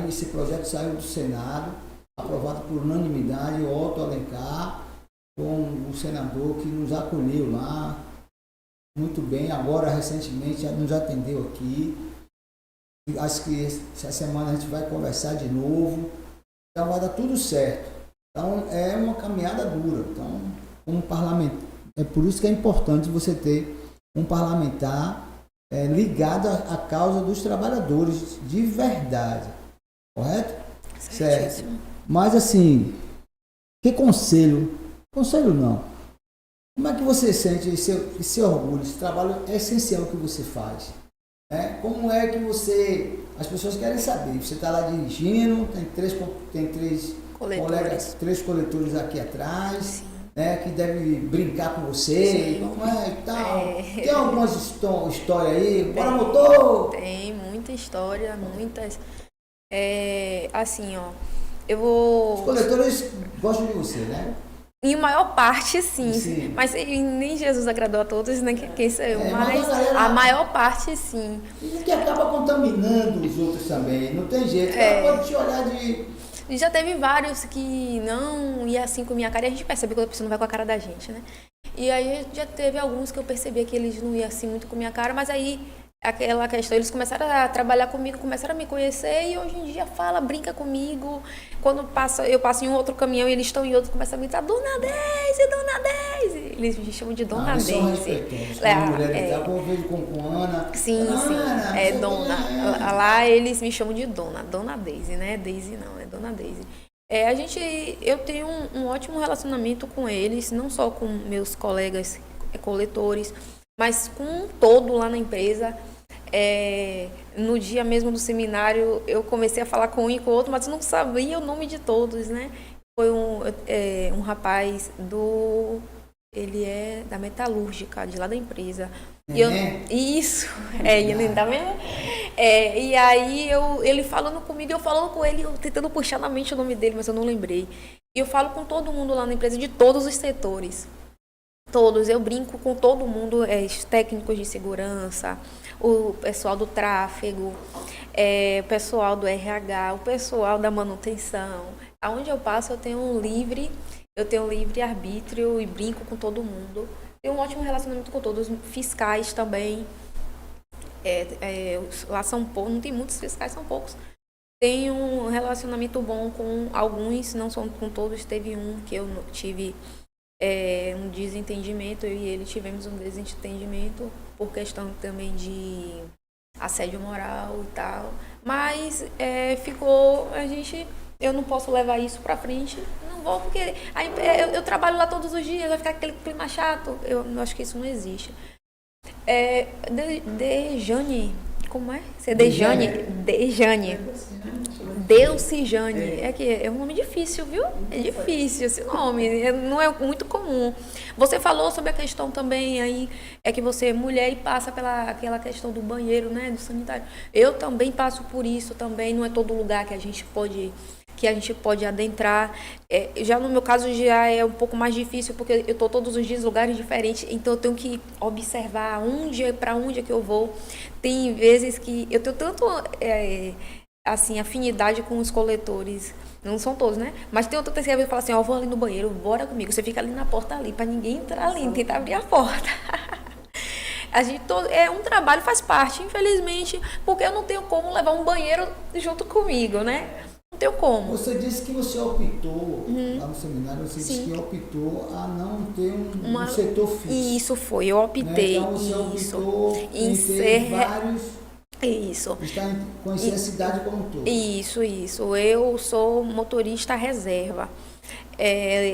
esse projeto saiu do Senado, aprovado por unanimidade, o Otto Alencar, com o senador que nos acolheu lá muito bem, agora recentemente já nos atendeu aqui. Acho que essa semana a gente vai conversar de novo, então vai dar tudo certo. Então é uma caminhada dura. Então, como parlamentar, é por isso que é importante você ter um parlamentar ligado à causa dos trabalhadores de verdade, correto? Certo. Mas assim, que conselho não. Como é que você sente esse orgulho, esse trabalho essencial que você faz? Como é que as pessoas querem saber, você está lá dirigindo, tem três colegas, 3 coletores aqui atrás, que devem brincar com você, como é e tal. Tem algumas histórias aí? Bora, motor! Tem muita história, muitas. Assim, ó, eu vou... Os coletores gostam de você, né? Em maior parte, sim. Mas nem Jesus agradou a todos, nem quem sou eu. Mas a maior parte, sim. E que acaba contaminando os outros também, não tem jeito. Ela pode te olhar de... E já teve vários que não ia assim com a minha cara, e a gente percebe quando a pessoa não vai com a cara da gente, né? E aí já teve alguns que eu percebi que eles não iam assim muito com a minha cara, mas aí aquela questão, eles começaram a trabalhar comigo, começaram a me conhecer e hoje em dia brinca comigo. Quando eu passo em um outro caminhão e eles estão em outro, começam a gritar, Dona Deise! Eles me chamam de Dona Deise. Eu vejo com Ana. Sim. É Dona. Lá eles me chamam de Dona Deise, né? Deise não, é Dona Deise. Eu tenho um ótimo relacionamento com eles, não só com meus colegas coletores, mas com um todo lá na empresa. No dia mesmo do seminário, eu comecei a falar com um e com o outro, mas eu não sabia o nome de todos, né? Foi um rapaz ele é da metalúrgica, de lá da empresa. Isso, ele ainda mesmo. E aí ele falando comigo, eu falando com ele, eu tentando puxar na mente o nome dele, mas eu não lembrei. E eu falo com todo mundo lá na empresa, de todos os setores. Todos, eu brinco com todo mundo, os técnicos de segurança, o pessoal do tráfego, o pessoal do RH, o pessoal da manutenção. Aonde eu passo eu tenho um livre arbítrio e brinco com todo mundo. Tenho um ótimo relacionamento com todos, fiscais também. Lá são poucos, não tem muitos fiscais, são poucos. Tenho um relacionamento bom com alguns, não são com todos. Teve um que eu tive um desentendimento, eu e ele tivemos um desentendimento por questão também de assédio moral e tal, mas eu não posso levar isso pra frente, não vou, porque eu trabalho lá todos os dias, vai ficar aquele clima chato, eu acho que isso não existe. Dejane, como é? Você é Dejane? Dejane. Deucijane. É que é um nome difícil, viu? É difícil esse nome, não é muito comum. Você falou sobre a questão também aí, é que você é mulher e passa aquela questão do banheiro, né, do sanitário. Eu também passo por isso também, não é todo lugar que a gente pode adentrar. Já no meu caso já é um pouco mais difícil, porque eu estou todos os dias em lugares diferentes, então eu tenho que observar para onde é que eu vou. Tem vezes que eu tenho tanto assim, afinidade com os coletores, não são todos, né? Mas tem outra terceira vez que fala assim, vou ali no banheiro, bora comigo. Você fica ali na porta ali, para ninguém entrar ali, tentar abrir a porta. Um trabalho, faz parte, infelizmente, porque eu não tenho como levar um banheiro junto comigo, né? Não tenho como. Você disse que você optou, lá no seminário, você disse que optou a não ter um setor fixo. Isso foi, eu optei. Né? Então você optou em ter vários... Isso. Conhecer a cidade como um todo. Isso. Eu sou motorista reserva.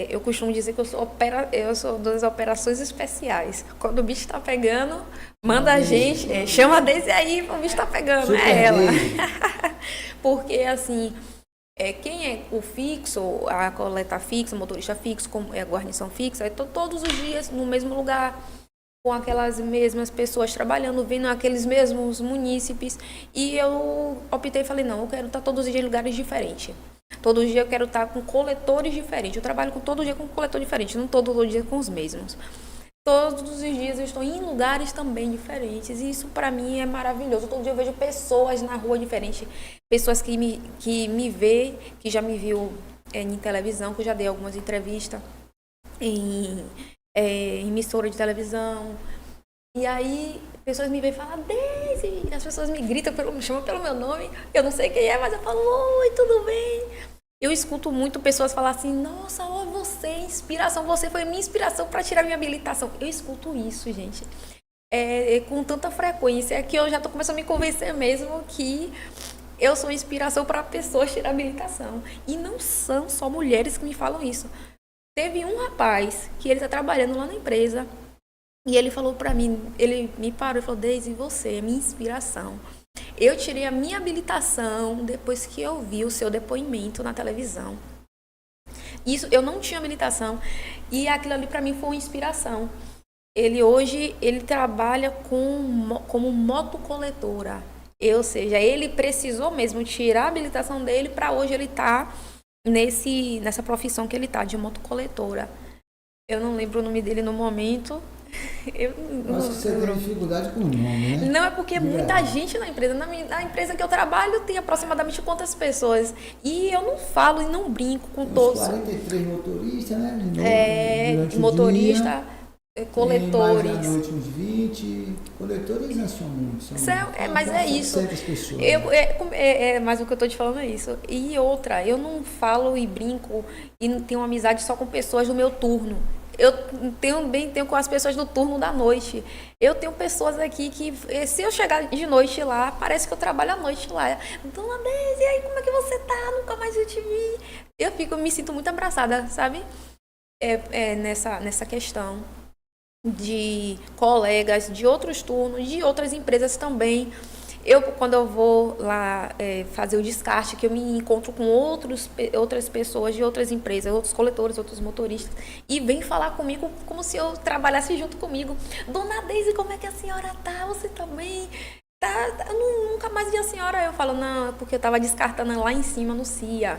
Eu costumo dizer que eu sou das operações especiais. Quando o bicho está pegando, manda a gente, chama a Deise aí, o bicho está pegando, Super é ela. Deise. Porque assim, quem é o fixo, a coleta fixa, o motorista fixo, a guarnição fixa, todos os dias no mesmo lugar, com aquelas mesmas pessoas trabalhando, vendo aqueles mesmos munícipes. E eu optei e falei, não, eu quero estar todos os dias em lugares diferentes. Todo dia eu quero estar com coletores diferentes. Eu trabalho todo dia com um coletor diferente, não todo dia com os mesmos. Todos os dias eu estou em lugares também diferentes. E isso para mim é maravilhoso. Todo dia eu vejo pessoas na rua diferentes. Pessoas que me vê, que já me viu em televisão, que eu já dei algumas entrevistas em emissora de televisão. E aí, pessoas me veem e falam, Deise, as pessoas me gritam, me chamam pelo meu nome, eu não sei quem é, mas eu falo, oi, tudo bem? Eu escuto muito pessoas falar assim, nossa, você, inspiração, você foi minha inspiração para tirar minha habilitação. Eu escuto isso, gente, com tanta frequência, que eu já estou começando a me convencer mesmo que eu sou inspiração para pessoas tirar habilitação. E não são só mulheres que me falam isso. Teve um rapaz que ele está trabalhando lá na empresa e ele falou para mim, ele me parou e falou, Deise, você é minha inspiração. Eu tirei a minha habilitação depois que eu vi o seu depoimento na televisão. Isso, eu não tinha habilitação e aquilo ali para mim foi uma inspiração. Hoje ele trabalha como motocoletora. Ou seja, ele precisou mesmo tirar a habilitação dele para hoje ele estar nessa profissão que ele está, de motocoletora. Eu não lembro o nome dele no momento. Acho que você tem dificuldade com o nome, né? Não, é porque muita gente na empresa. Na empresa que eu trabalho tem aproximadamente quantas pessoas? E eu não falo e não brinco com todos. 43 motoristas, né? Motorista, coletores. Mais à noite uns 20. Coletores não são muitos. Mas é isso. Pessoas, mas o que eu estou te falando é isso. E outra, eu não falo e brinco e não tenho amizade só com pessoas do meu turno. Eu tenho com as pessoas do turno da noite. Eu tenho pessoas aqui que, se eu chegar de noite lá, parece que eu trabalho à noite lá. Dona Deise, e aí, como é que você tá? Nunca mais eu te vi. Eu me sinto muito abraçada, sabe? Nessa questão de colegas de outros turnos, de outras empresas também. Quando eu vou lá fazer o descarte, que eu me encontro com outras pessoas de outras empresas, outros coletores, outros motoristas, e vem falar comigo como se eu trabalhasse junto comigo. Dona Deise, como é que a senhora tá? Você tá bem? Eu nunca mais vi a senhora. Eu falo, não, é porque eu estava descartando lá em cima no CIA.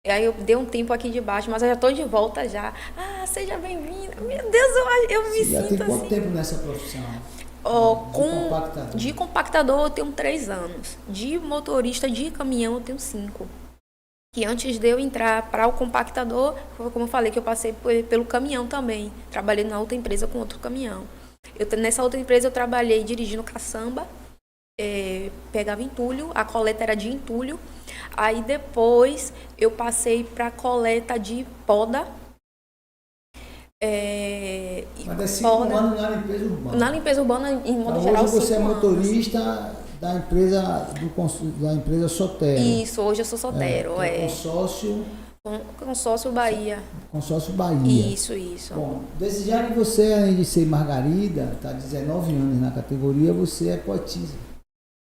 E aí eu dei um tempo aqui de baixo, mas eu já estou de volta já. Ah, seja bem-vinda. Meu Deus, eu me sinto assim. Já tem quanto tempo nessa profissão? De compactador eu tenho 3 anos. De motorista de caminhão eu tenho 5. Que antes de eu entrar para o compactador, foi como eu falei, que eu passei pelo caminhão também. Trabalhei na outra empresa com outro caminhão. Nessa outra empresa eu trabalhei dirigindo caçamba, pegava entulho, a coleta era de entulho. Aí depois eu passei para a coleta de poda. Mas é 5 anos na limpeza urbana. Na limpeza urbana, em modo Então, geral, hoje você é 5 motorista da empresa Sotero. Isso, hoje eu sou Sotero. Consórcio Bahia. Consórcio Bahia. Isso. Bom, desde já que você, além de ser Margarida, está 19 anos na categoria, você é poetisa.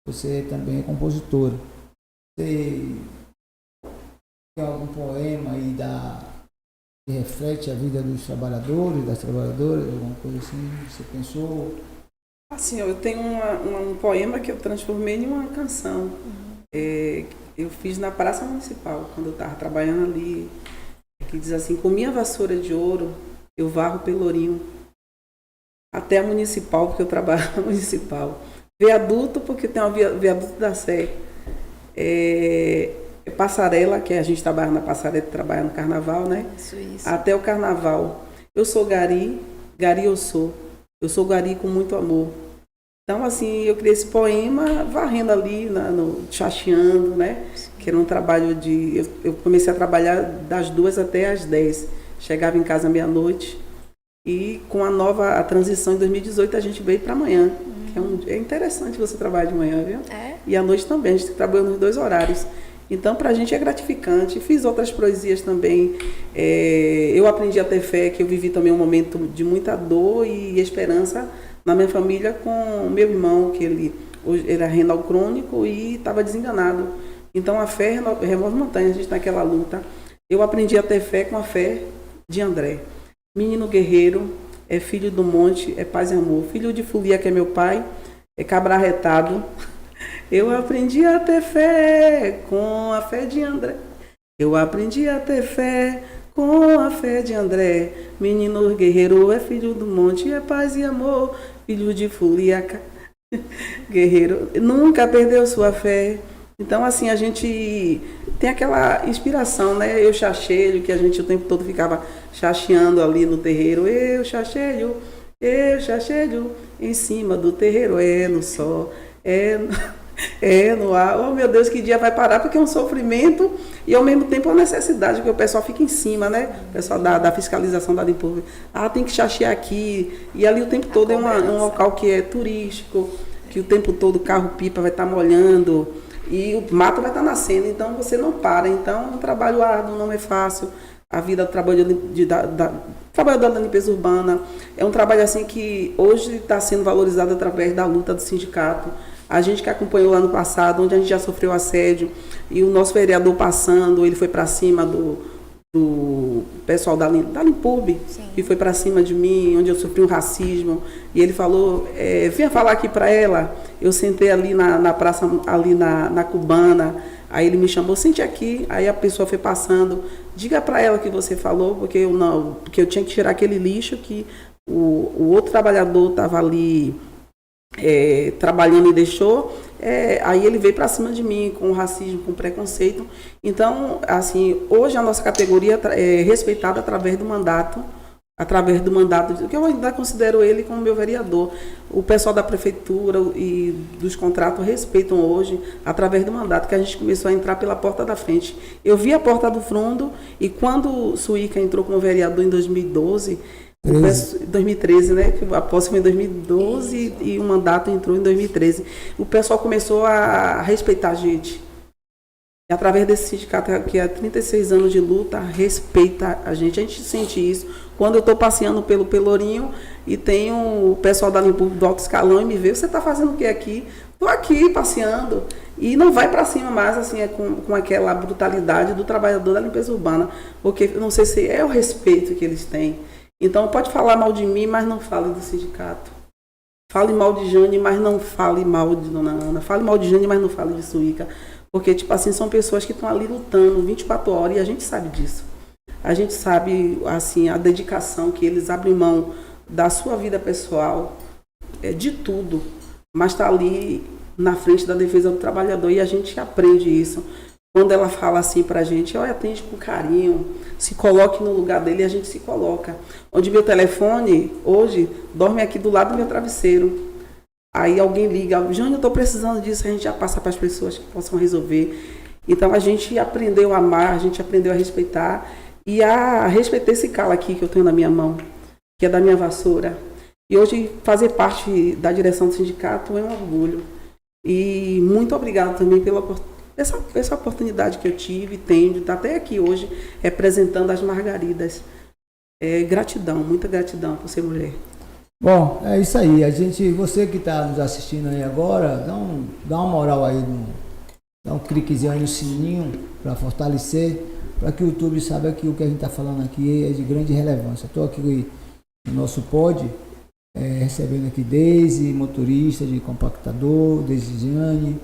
Você também é compositora. Você tem algum poema aí que reflete a vida dos trabalhadores, das trabalhadoras, alguma coisa assim? Você pensou? Assim, eu tenho um poema que eu transformei em uma canção. Eu fiz na Praça Municipal, quando eu estava trabalhando ali, que diz assim: com minha vassoura de ouro, eu varro Pelourinho, até a Municipal, porque eu trabalho na Municipal. Viaduto, porque tem o Viaduto da Sé. Passarela, que a gente trabalha na passarela, trabalha no Carnaval, né? Isso. Até o Carnaval. Eu sou Gari eu sou. Eu sou Gari com muito amor. Então, assim, eu criei esse poema varrendo ali, chacheando, né? Que era um trabalho de... Eu comecei a trabalhar das 2 até as 10. Chegava em casa meia-noite. E com a transição em 2018, a gente veio para amanhã. Que é interessante você trabalhar de manhã, viu? E à noite também, a gente trabalhou nos 2 horários. Então, para a gente é gratificante. Fiz outras poesias também. Eu aprendi a ter fé, que eu vivi também um momento de muita dor e esperança na minha família com meu irmão, que ele era renal crônico e estava desenganado. Então, a fé remove montanhas, a gente naquela luta. Eu aprendi a ter fé com a fé de André. Menino guerreiro, é filho do monte, é paz e amor. Filho de Folia, que é meu pai, é cabra arretado. Eu aprendi a ter fé com a fé de André. Eu aprendi a ter fé com a fé de André. Menino guerreiro, é filho do monte, é paz e amor. Filho de Folia, guerreiro, nunca perdeu sua fé. Então, assim, a gente tem aquela inspiração, né? Eu chacheio, que a gente o tempo todo ficava chacheando ali no terreiro. Eu chacheio, em cima do terreiro, no sol, no ar. Oh, meu Deus, que dia vai parar? Porque é um sofrimento e, ao mesmo tempo, é uma necessidade, porque o pessoal fica em cima, né? O pessoal da fiscalização da limpeza. Tem que chachear aqui. E ali o tempo todo é um local que é turístico, que o tempo todo o carro-pipa vai estar molhando e o mato vai estar nascendo. Então, você não para. Então, é um trabalho árduo, não é fácil. A vida do trabalhador da limpeza urbana é um trabalho assim que hoje está sendo valorizado através da luta do sindicato. A gente que acompanhou lá no passado, onde a gente já sofreu assédio, e o nosso vereador passando, ele foi para cima do pessoal da Limpurb, que foi para cima de mim, onde eu sofri um racismo, e ele falou, venha falar aqui para ela. Eu sentei ali na praça, ali na Cubana, aí ele me chamou, sente aqui, aí a pessoa foi passando, diga para ela que você falou, porque eu tinha que tirar aquele lixo que o outro trabalhador estava ali trabalhando e deixou, aí ele veio para cima de mim com racismo, com preconceito. Então, assim, hoje a nossa categoria é respeitada através do mandato, que eu ainda considero ele como meu vereador. O pessoal da prefeitura e dos contratos respeitam hoje através do mandato, que a gente começou a entrar pela porta da frente. Eu vi a porta do fundo e quando Suíca entrou como vereador em 2012, 2013, né? A posse foi em 2012 e o mandato entrou em 2013. O pessoal começou a respeitar a gente. E através desse sindicato que há 36 anos de luta, respeita a gente sente isso. Quando eu estou passeando pelo Pelourinho e tem o pessoal da Limpurb do alto escalão e me vê, você está fazendo o que aqui? Estou aqui passeando. E não vai para cima mais, assim, com aquela brutalidade do trabalhador da limpeza urbana. Porque eu não sei se é o respeito que eles têm. Então, pode falar mal de mim, mas não fale do sindicato. Fale mal de Jane, mas não fale mal de Dona Ana. Fale mal de Jane, mas não fale de Suíca. Porque, tipo assim, são pessoas que estão ali lutando 24 horas e a gente sabe disso. A gente sabe, assim, a dedicação que eles abrem mão da sua vida pessoal, de tudo, mas está ali na frente da defesa do trabalhador e a gente aprende isso. Quando ela fala assim pra gente, olha, atende com carinho, se coloque no lugar dele e a gente se coloca. Onde meu telefone, hoje, dorme aqui do lado do meu travesseiro. Aí alguém liga, Jane, eu estou precisando disso, a gente já passa para as pessoas que possam resolver. Então a gente aprendeu a amar, a gente aprendeu a respeitar E a respeito desse calo aqui que eu tenho na minha mão, que é da minha vassoura, e hoje fazer parte da direção do sindicato é um orgulho. E muito obrigada também pela essa oportunidade que eu tive, tenho, de estar até aqui hoje representando as Margaridas. Gratidão, muita gratidão por ser mulher. Bom, é isso aí. Você que está nos assistindo aí agora, dá uma moral aí, dá um cliquezinho aí no sininho para fortalecer, para que o YouTube saiba que o que a gente está falando aqui é de grande relevância. Estou aqui no nosso pod, recebendo aqui Deise, motorista de compactador, Deisiane,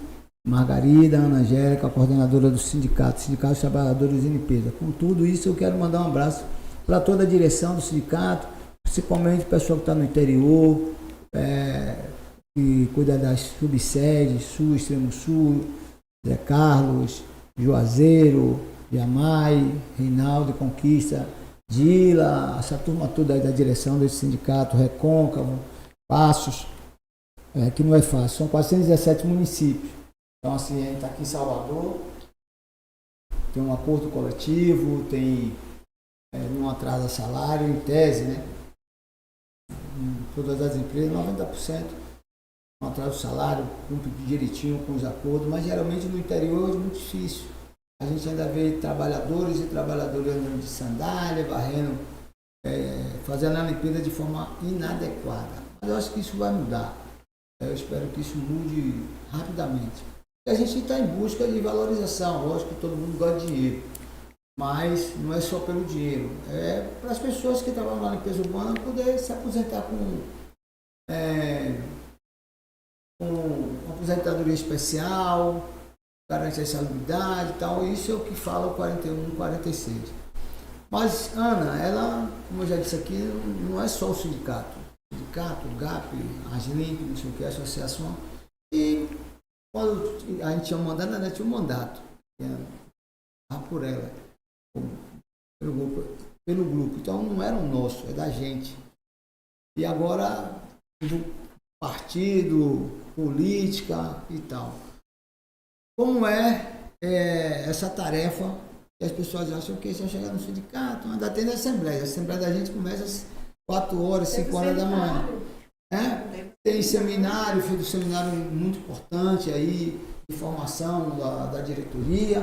Margarida, Ana Angélica, coordenadora do Sindicato dos Trabalhadores de Limpeza. Com tudo isso, eu quero mandar um abraço para toda a direção do sindicato, principalmente o pessoal que está no interior, que cuida das subsedes, Sul, Extremo Sul, Zé Carlos, Juazeiro, Jamai, Reinaldo, Conquista, Dila, essa turma toda aí da direção desse sindicato, Recôncavo, Passos, que não é fácil, são 417 municípios. Então, assim, a gente está aqui em Salvador, tem um acordo coletivo, não atrasa salário, em tese, né? Em todas as empresas, 90% não atrasa o salário, cumpre direitinho com os acordos, mas geralmente no interior é muito difícil. A gente ainda vê trabalhadores e trabalhadoras andando de sandália, varrendo, fazendo a limpeza de forma inadequada. Mas eu acho que isso vai mudar. Eu espero que isso mude rapidamente. E a gente está em busca de valorização. Lógico que todo mundo gosta de dinheiro, mas não é só pelo dinheiro. É para as pessoas que trabalham na limpeza urbana poder se aposentar com uma aposentadoria especial, garante a saluridade e tal. Isso é o que fala o 41, 46. Mas, Ana, ela, como eu já disse aqui, não é só o sindicato. O sindicato, o GAP, a ASLIMP, não sei o que, a associação. E quando a gente tinha um mandato, ela tinha um mandato. Por ela, pelo grupo. Então não era um nosso, é da gente. E agora, do partido, política e tal. Como essa tarefa que as pessoas acham que se eu chegar no sindicato, ainda tem assembleia. A assembleia da gente começa às 4 horas, 5 horas da manhã. Tem seminário, fiz um seminário muito importante aí, de formação da diretoria,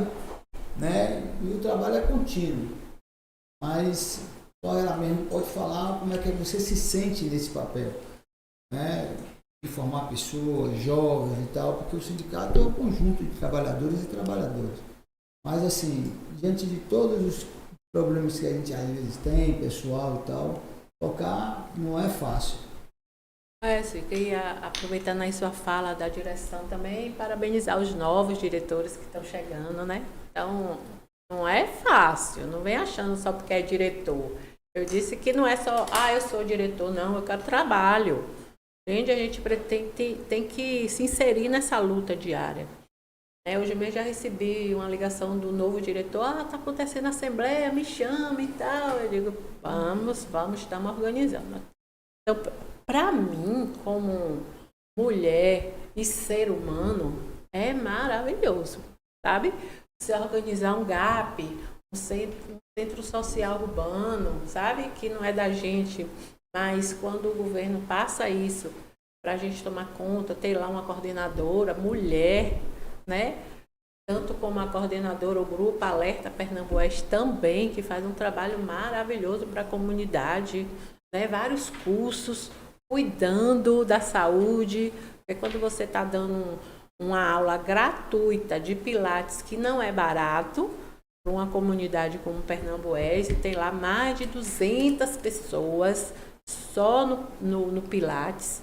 né? E o trabalho é contínuo. Mas só ela mesmo pode falar como é que você se sente nesse papel, né? De formar pessoas, jovens e tal, porque o sindicato é um conjunto de trabalhadores e trabalhadoras. Mas assim, diante de todos os problemas que a gente às vezes tem, pessoal e tal, tocar não é fácil. Eu queria, aproveitando aí sua fala da direção também, parabenizar os novos diretores que estão chegando, né? Então, não é fácil, não vem achando só porque é diretor. Eu disse que não é só, eu sou diretor, não, eu quero trabalho. Gente, a gente tem que se inserir nessa luta diária. Hoje mesmo já recebi uma ligação do novo diretor, está acontecendo a assembleia, me chama e tal. Eu digo, vamos, estamos organizando. Então, para mim, como mulher e ser humano, é maravilhoso, sabe? Você organizar um GAP, um centro social urbano, sabe? Que não é da gente, mas quando o governo passa isso para a gente tomar conta, ter lá uma coordenadora, mulher, né? Tanto como a coordenadora, o grupo Alerta Pernambués também, que faz um trabalho maravilhoso para a comunidade, né? Vários cursos, cuidando da saúde. Porque quando você está dando uma aula gratuita de Pilates, que não é barato, para uma comunidade como Pernambués, e tem lá mais de 200 pessoas só no Pilates,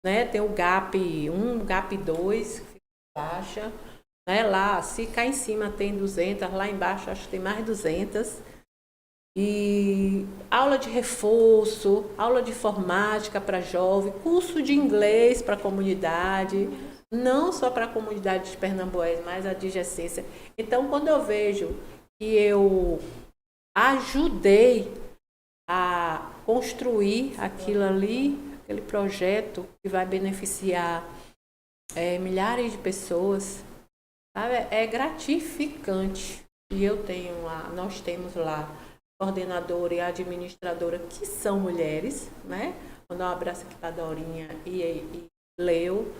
né? Tem o GAP 1, o GAP 2, que fica baixa, né? Lá, se cá em cima tem 200, lá embaixo acho que tem mais 200. E aula de reforço, aula de informática para jovem, curso de inglês para a comunidade, não só para a comunidade de Pernambués, mas a adjacência. Então, quando eu vejo que eu ajudei a construir aquilo ali, aquele projeto que vai beneficiar milhares de pessoas, sabe? É gratificante. E nós temos lá coordenadora e a administradora, que são mulheres, né? Vou dar um abraço aqui para a Dorinha e Leo,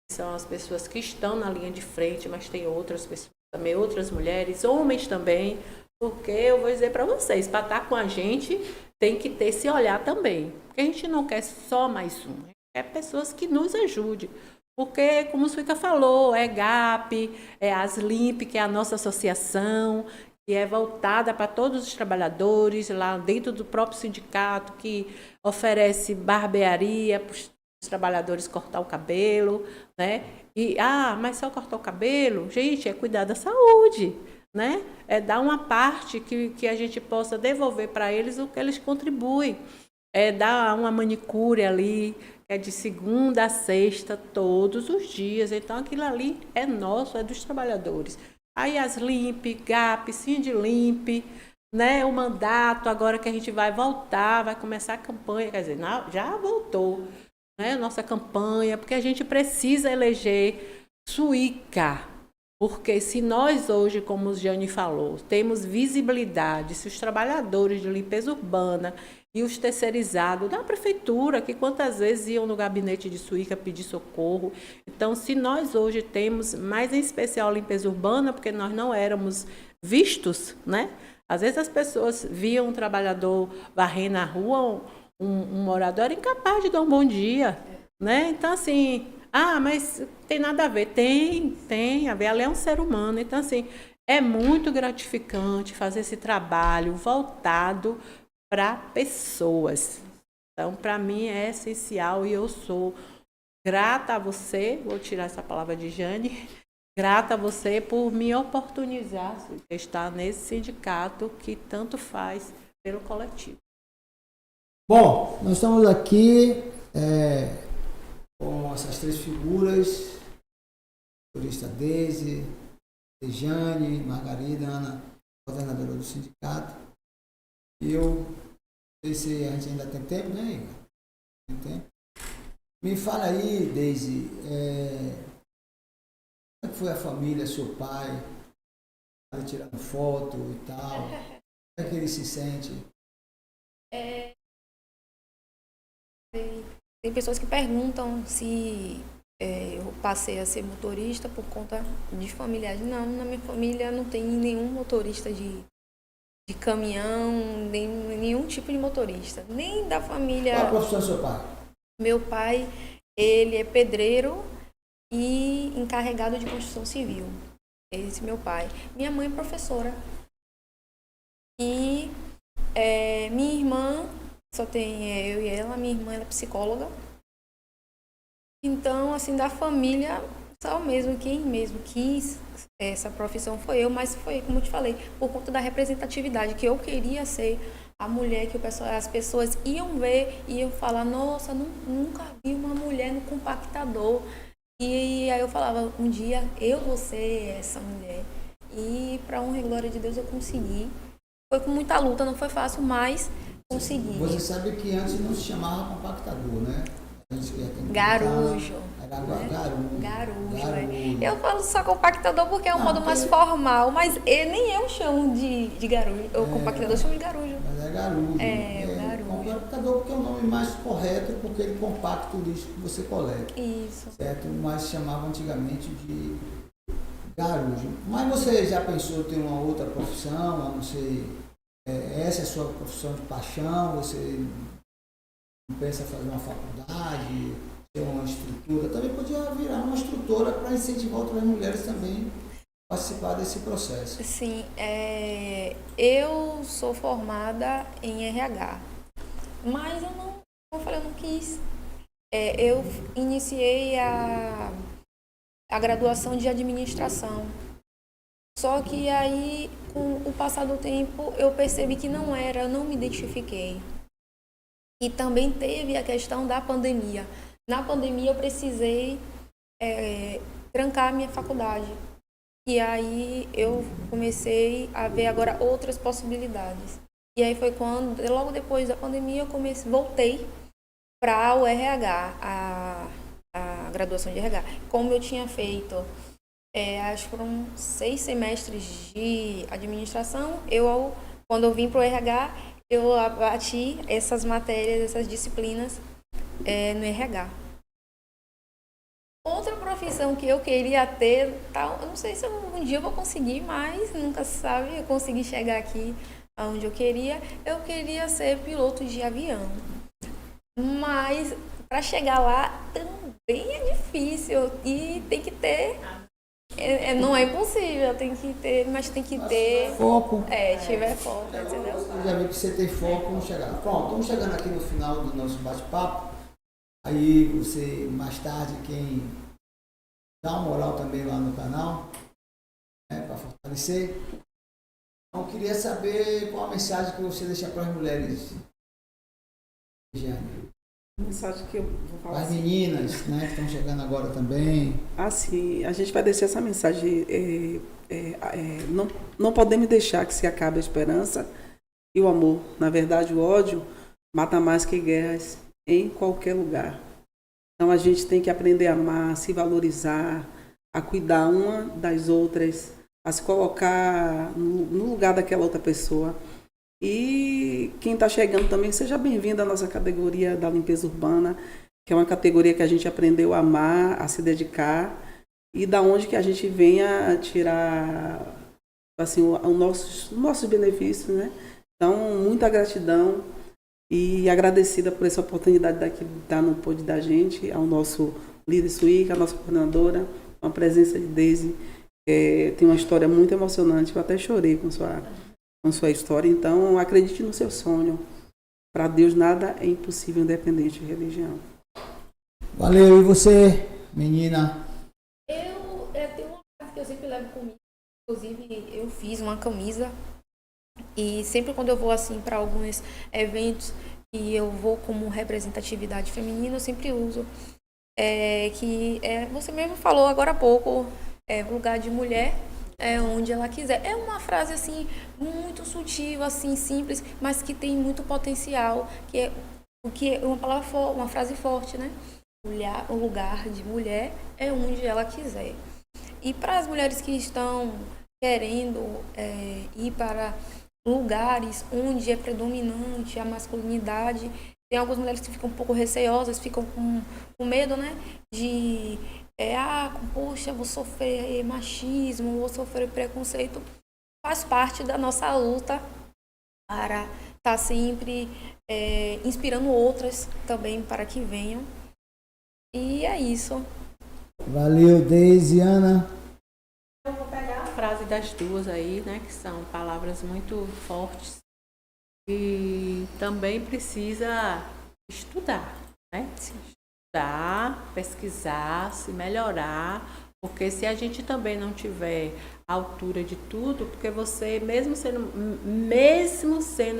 que são as pessoas que estão na linha de frente, mas tem outras pessoas também, outras mulheres, homens também, porque eu vou dizer para vocês, para estar com a gente, tem que ter esse olhar também. Porque a gente não quer só mais um, é pessoas que nos ajudem. Porque, como o Suíca falou, é GAP, é Aslimp, que é a nossa associação, que é voltada para todos os trabalhadores, lá dentro do próprio sindicato, que oferece barbearia para os trabalhadores cortar o cabelo, né? E, mas só cortar o cabelo? Gente, é cuidar da saúde, né? É dar uma parte que a gente possa devolver para eles o que eles contribuem. É dar uma manicure ali, que é de segunda a sexta, todos os dias. Então, aquilo ali é nosso, é dos trabalhadores. Aí as Limp, GAP, Sindlimp, né? O mandato, agora que a gente vai voltar, vai começar a campanha, quer dizer, já voltou, né? Nossa campanha, porque a gente precisa eleger Suíca. Porque se nós hoje, como o Jane falou, temos visibilidade, se os trabalhadores de limpeza urbana e os terceirizados da prefeitura, que quantas vezes iam no gabinete de Suíca pedir socorro. Então, se nós hoje temos, mais em especial a limpeza urbana, porque nós não éramos vistos, né? Às vezes as pessoas viam um trabalhador varrendo na rua, um morador incapaz de dar um bom dia, né? Então, assim, mas tem nada a ver. Tem a ver, ela é um ser humano. Então, assim, é muito gratificante fazer esse trabalho voltado para pessoas. Então, para mim é essencial e eu sou grata a você, vou tirar essa palavra de Jane, grata a você por me oportunizar de estar nesse sindicato que tanto faz pelo coletivo. Bom, nós estamos aqui com essas três figuras, a turista Deise, Jane, Margarida, Ana, coordenadora do sindicato. E eu não sei se a gente ainda tem tempo, né, Igor? Tem tempo. Me fala aí, Deise, como é que foi a família, seu pai, tirando foto e tal? Como é que ele se sente? Tem pessoas que perguntam se eu passei a ser motorista por conta de familiares. Não, na minha família não tem nenhum motorista de caminhão, nem nenhum tipo de motorista. Nem da família... Qual a profissão do seu pai? Meu pai, ele é pedreiro e encarregado de construção civil. Esse é meu pai. Minha mãe é professora. E minha irmã, só tem eu e ela, minha irmã ela é psicóloga. Então, assim, da família, só mesmo quem mesmo quis essa profissão foi eu, mas foi, como eu te falei, por conta da representatividade, que eu queria ser a mulher que as pessoas iam ver e iam falar, nossa, nunca vi uma mulher no compactador. E aí eu falava, um dia eu vou ser essa mulher. E para honra e glória de Deus eu consegui. Foi com muita luta, não foi fácil, mas consegui. Você sabe que antes não se chamava compactador, né? Garujo. Era garujo. Eu falo só compactador porque é um modo mais formal, mas nem eu chamo de garujo. O compactador chamo de garujo. Mas é garujo. Garujo. Compactador porque é o nome mais correto, porque ele compacta o lixo que você coleta. Isso. Certo? Mas chamava antigamente de garujo. Mas você já pensou em ter uma outra profissão, a não ser essa é a sua profissão de paixão? Você não pensa em fazer uma faculdade, ter uma estrutura? Também podia virar uma instrutora para incentivar outras mulheres também a participar desse processo. Sim, eu sou formada em RH, mas como eu falei, eu não quis. Eu iniciei a graduação de administração. Só que aí, com o passar do tempo, eu percebi que eu não me identifiquei. E também teve a questão da pandemia. Na pandemia eu precisei trancar a minha faculdade. E aí eu comecei a ver agora outras possibilidades. E aí foi quando, logo depois da pandemia, eu voltei para o RH, a graduação de RH. Como eu tinha feito, acho que foram 6 semestres de administração, eu quando eu vim para o RH, eu abati essas matérias, essas disciplinas no RH. Outra profissão que eu queria ter, tal, eu não sei se um dia eu vou conseguir, mas nunca se sabe, eu consegui chegar aqui aonde eu queria ser piloto de avião. Mas para chegar lá também é difícil e tem que ter, não é impossível, tem que ter, mas tem que ter foco. Tiver foco, entendeu? Eu já vi que você tem foco, vamos chegar. Pronto, estamos chegando aqui no final do nosso bate-papo. Aí você, mais tarde, quem dá uma moral também lá no canal, para fortalecer. Então, eu queria saber qual a mensagem que você deixa para as mulheres. A mensagem que eu vou falar. As meninas, né, que estão chegando agora também. Assim, a gente vai deixar essa mensagem. Não podemos deixar que se acabe a esperança e o amor. Na verdade, o ódio mata mais que guerras em qualquer lugar. Então a gente tem que aprender a amar, a se valorizar, a cuidar uma das outras, a se colocar no lugar daquela outra pessoa. E quem está chegando também, seja bem-vindo à nossa categoria da limpeza urbana, que é uma categoria que a gente aprendeu a amar, a se dedicar, e da onde que a gente venha tirar assim, os nossos benefícios, né? Então, muita gratidão. E agradecida por essa oportunidade daqui de estar no pod da gente, ao nosso líder Suíca, a nossa coordenadora, a presença de Deise. Tem uma história muito emocionante, eu até chorei com sua história. Então, acredite no seu sonho. Para Deus nada é impossível, independente de religião. Valeu, e você, menina? Eu tenho uma frase que eu sempre levo comigo. Inclusive, eu fiz uma camisa. E sempre quando eu vou assim para alguns eventos e eu vou como representatividade feminina, eu sempre uso você mesmo falou agora há pouco, lugar de mulher onde ela quiser. É uma frase assim muito sutil, assim simples, mas que tem muito potencial, que é uma palavra uma frase forte, né? O lugar de mulher é onde ela quiser. E para as mulheres que estão querendo ir para lugares onde é predominante a masculinidade, tem algumas mulheres que ficam um pouco receosas, ficam com medo, né? De, poxa, vou sofrer machismo, vou sofrer preconceito. Faz parte da nossa luta para estar sempre inspirando outras também para que venham. E é isso. Valeu, Deise, Ana. Eu vou pegar a frase das duas aí, né, que são palavras muito fortes e também precisa estudar, né? Estudar, pesquisar, se melhorar, porque se a gente também não tiver a altura de tudo, porque você, mesmo sendo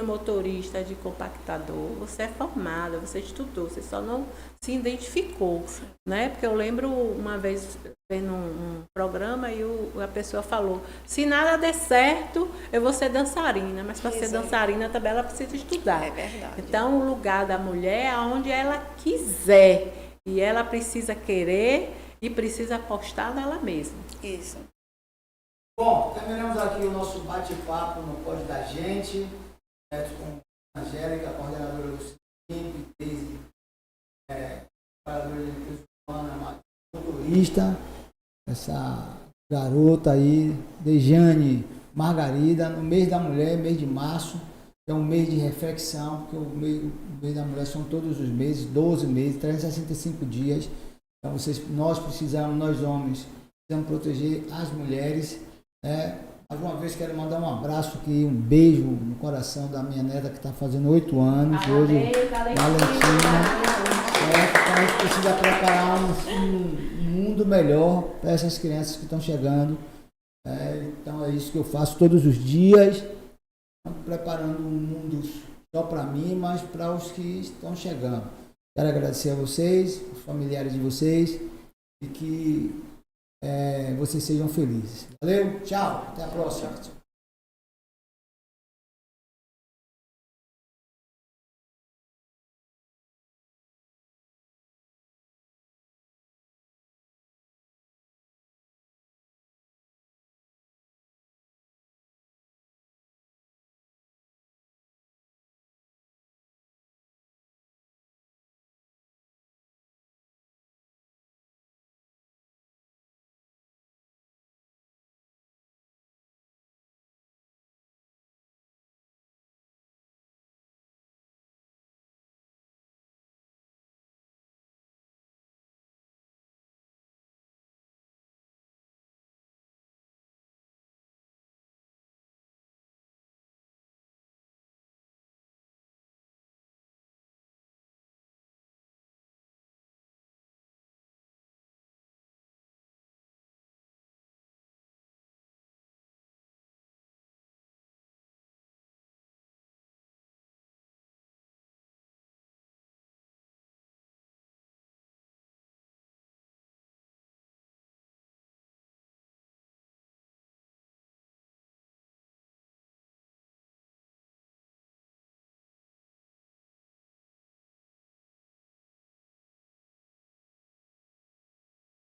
motorista de compactador, você é formada, você estudou, você só não se identificou, né? Porque eu lembro uma vez vendo um programa e a pessoa falou, se nada der certo, eu vou ser dançarina, mas para ser dançarina também ela precisa estudar. É verdade. Então, o lugar da mulher é onde ela quiser e ela precisa querer e precisa apostar nela mesma. Isso. Bom, terminamos aqui o nosso bate-papo no Pod da Gente, com a Angélica, a coordenadora do CIMP, Deise, trabalhadora de limpeza urbana, motorista, essa garota aí, Dejane Margarida, no mês da mulher, mês de março, é um mês de reflexão, porque o mês da mulher são todos os meses, 12 meses, 365 dias. Então nós homens, precisamos proteger as mulheres. Mais uma vez quero mandar um abraço aqui, um beijo no coração da minha neta que está fazendo 8 anos hoje, Valentina. Então a gente precisa preparar um mundo melhor para essas crianças que estão chegando. Então é isso que eu faço todos os dias, preparando um mundo só para mim, mas para os que estão chegando. Quero agradecer a vocês, os familiares de vocês, e que vocês sejam felizes. Valeu, tchau, até a próxima.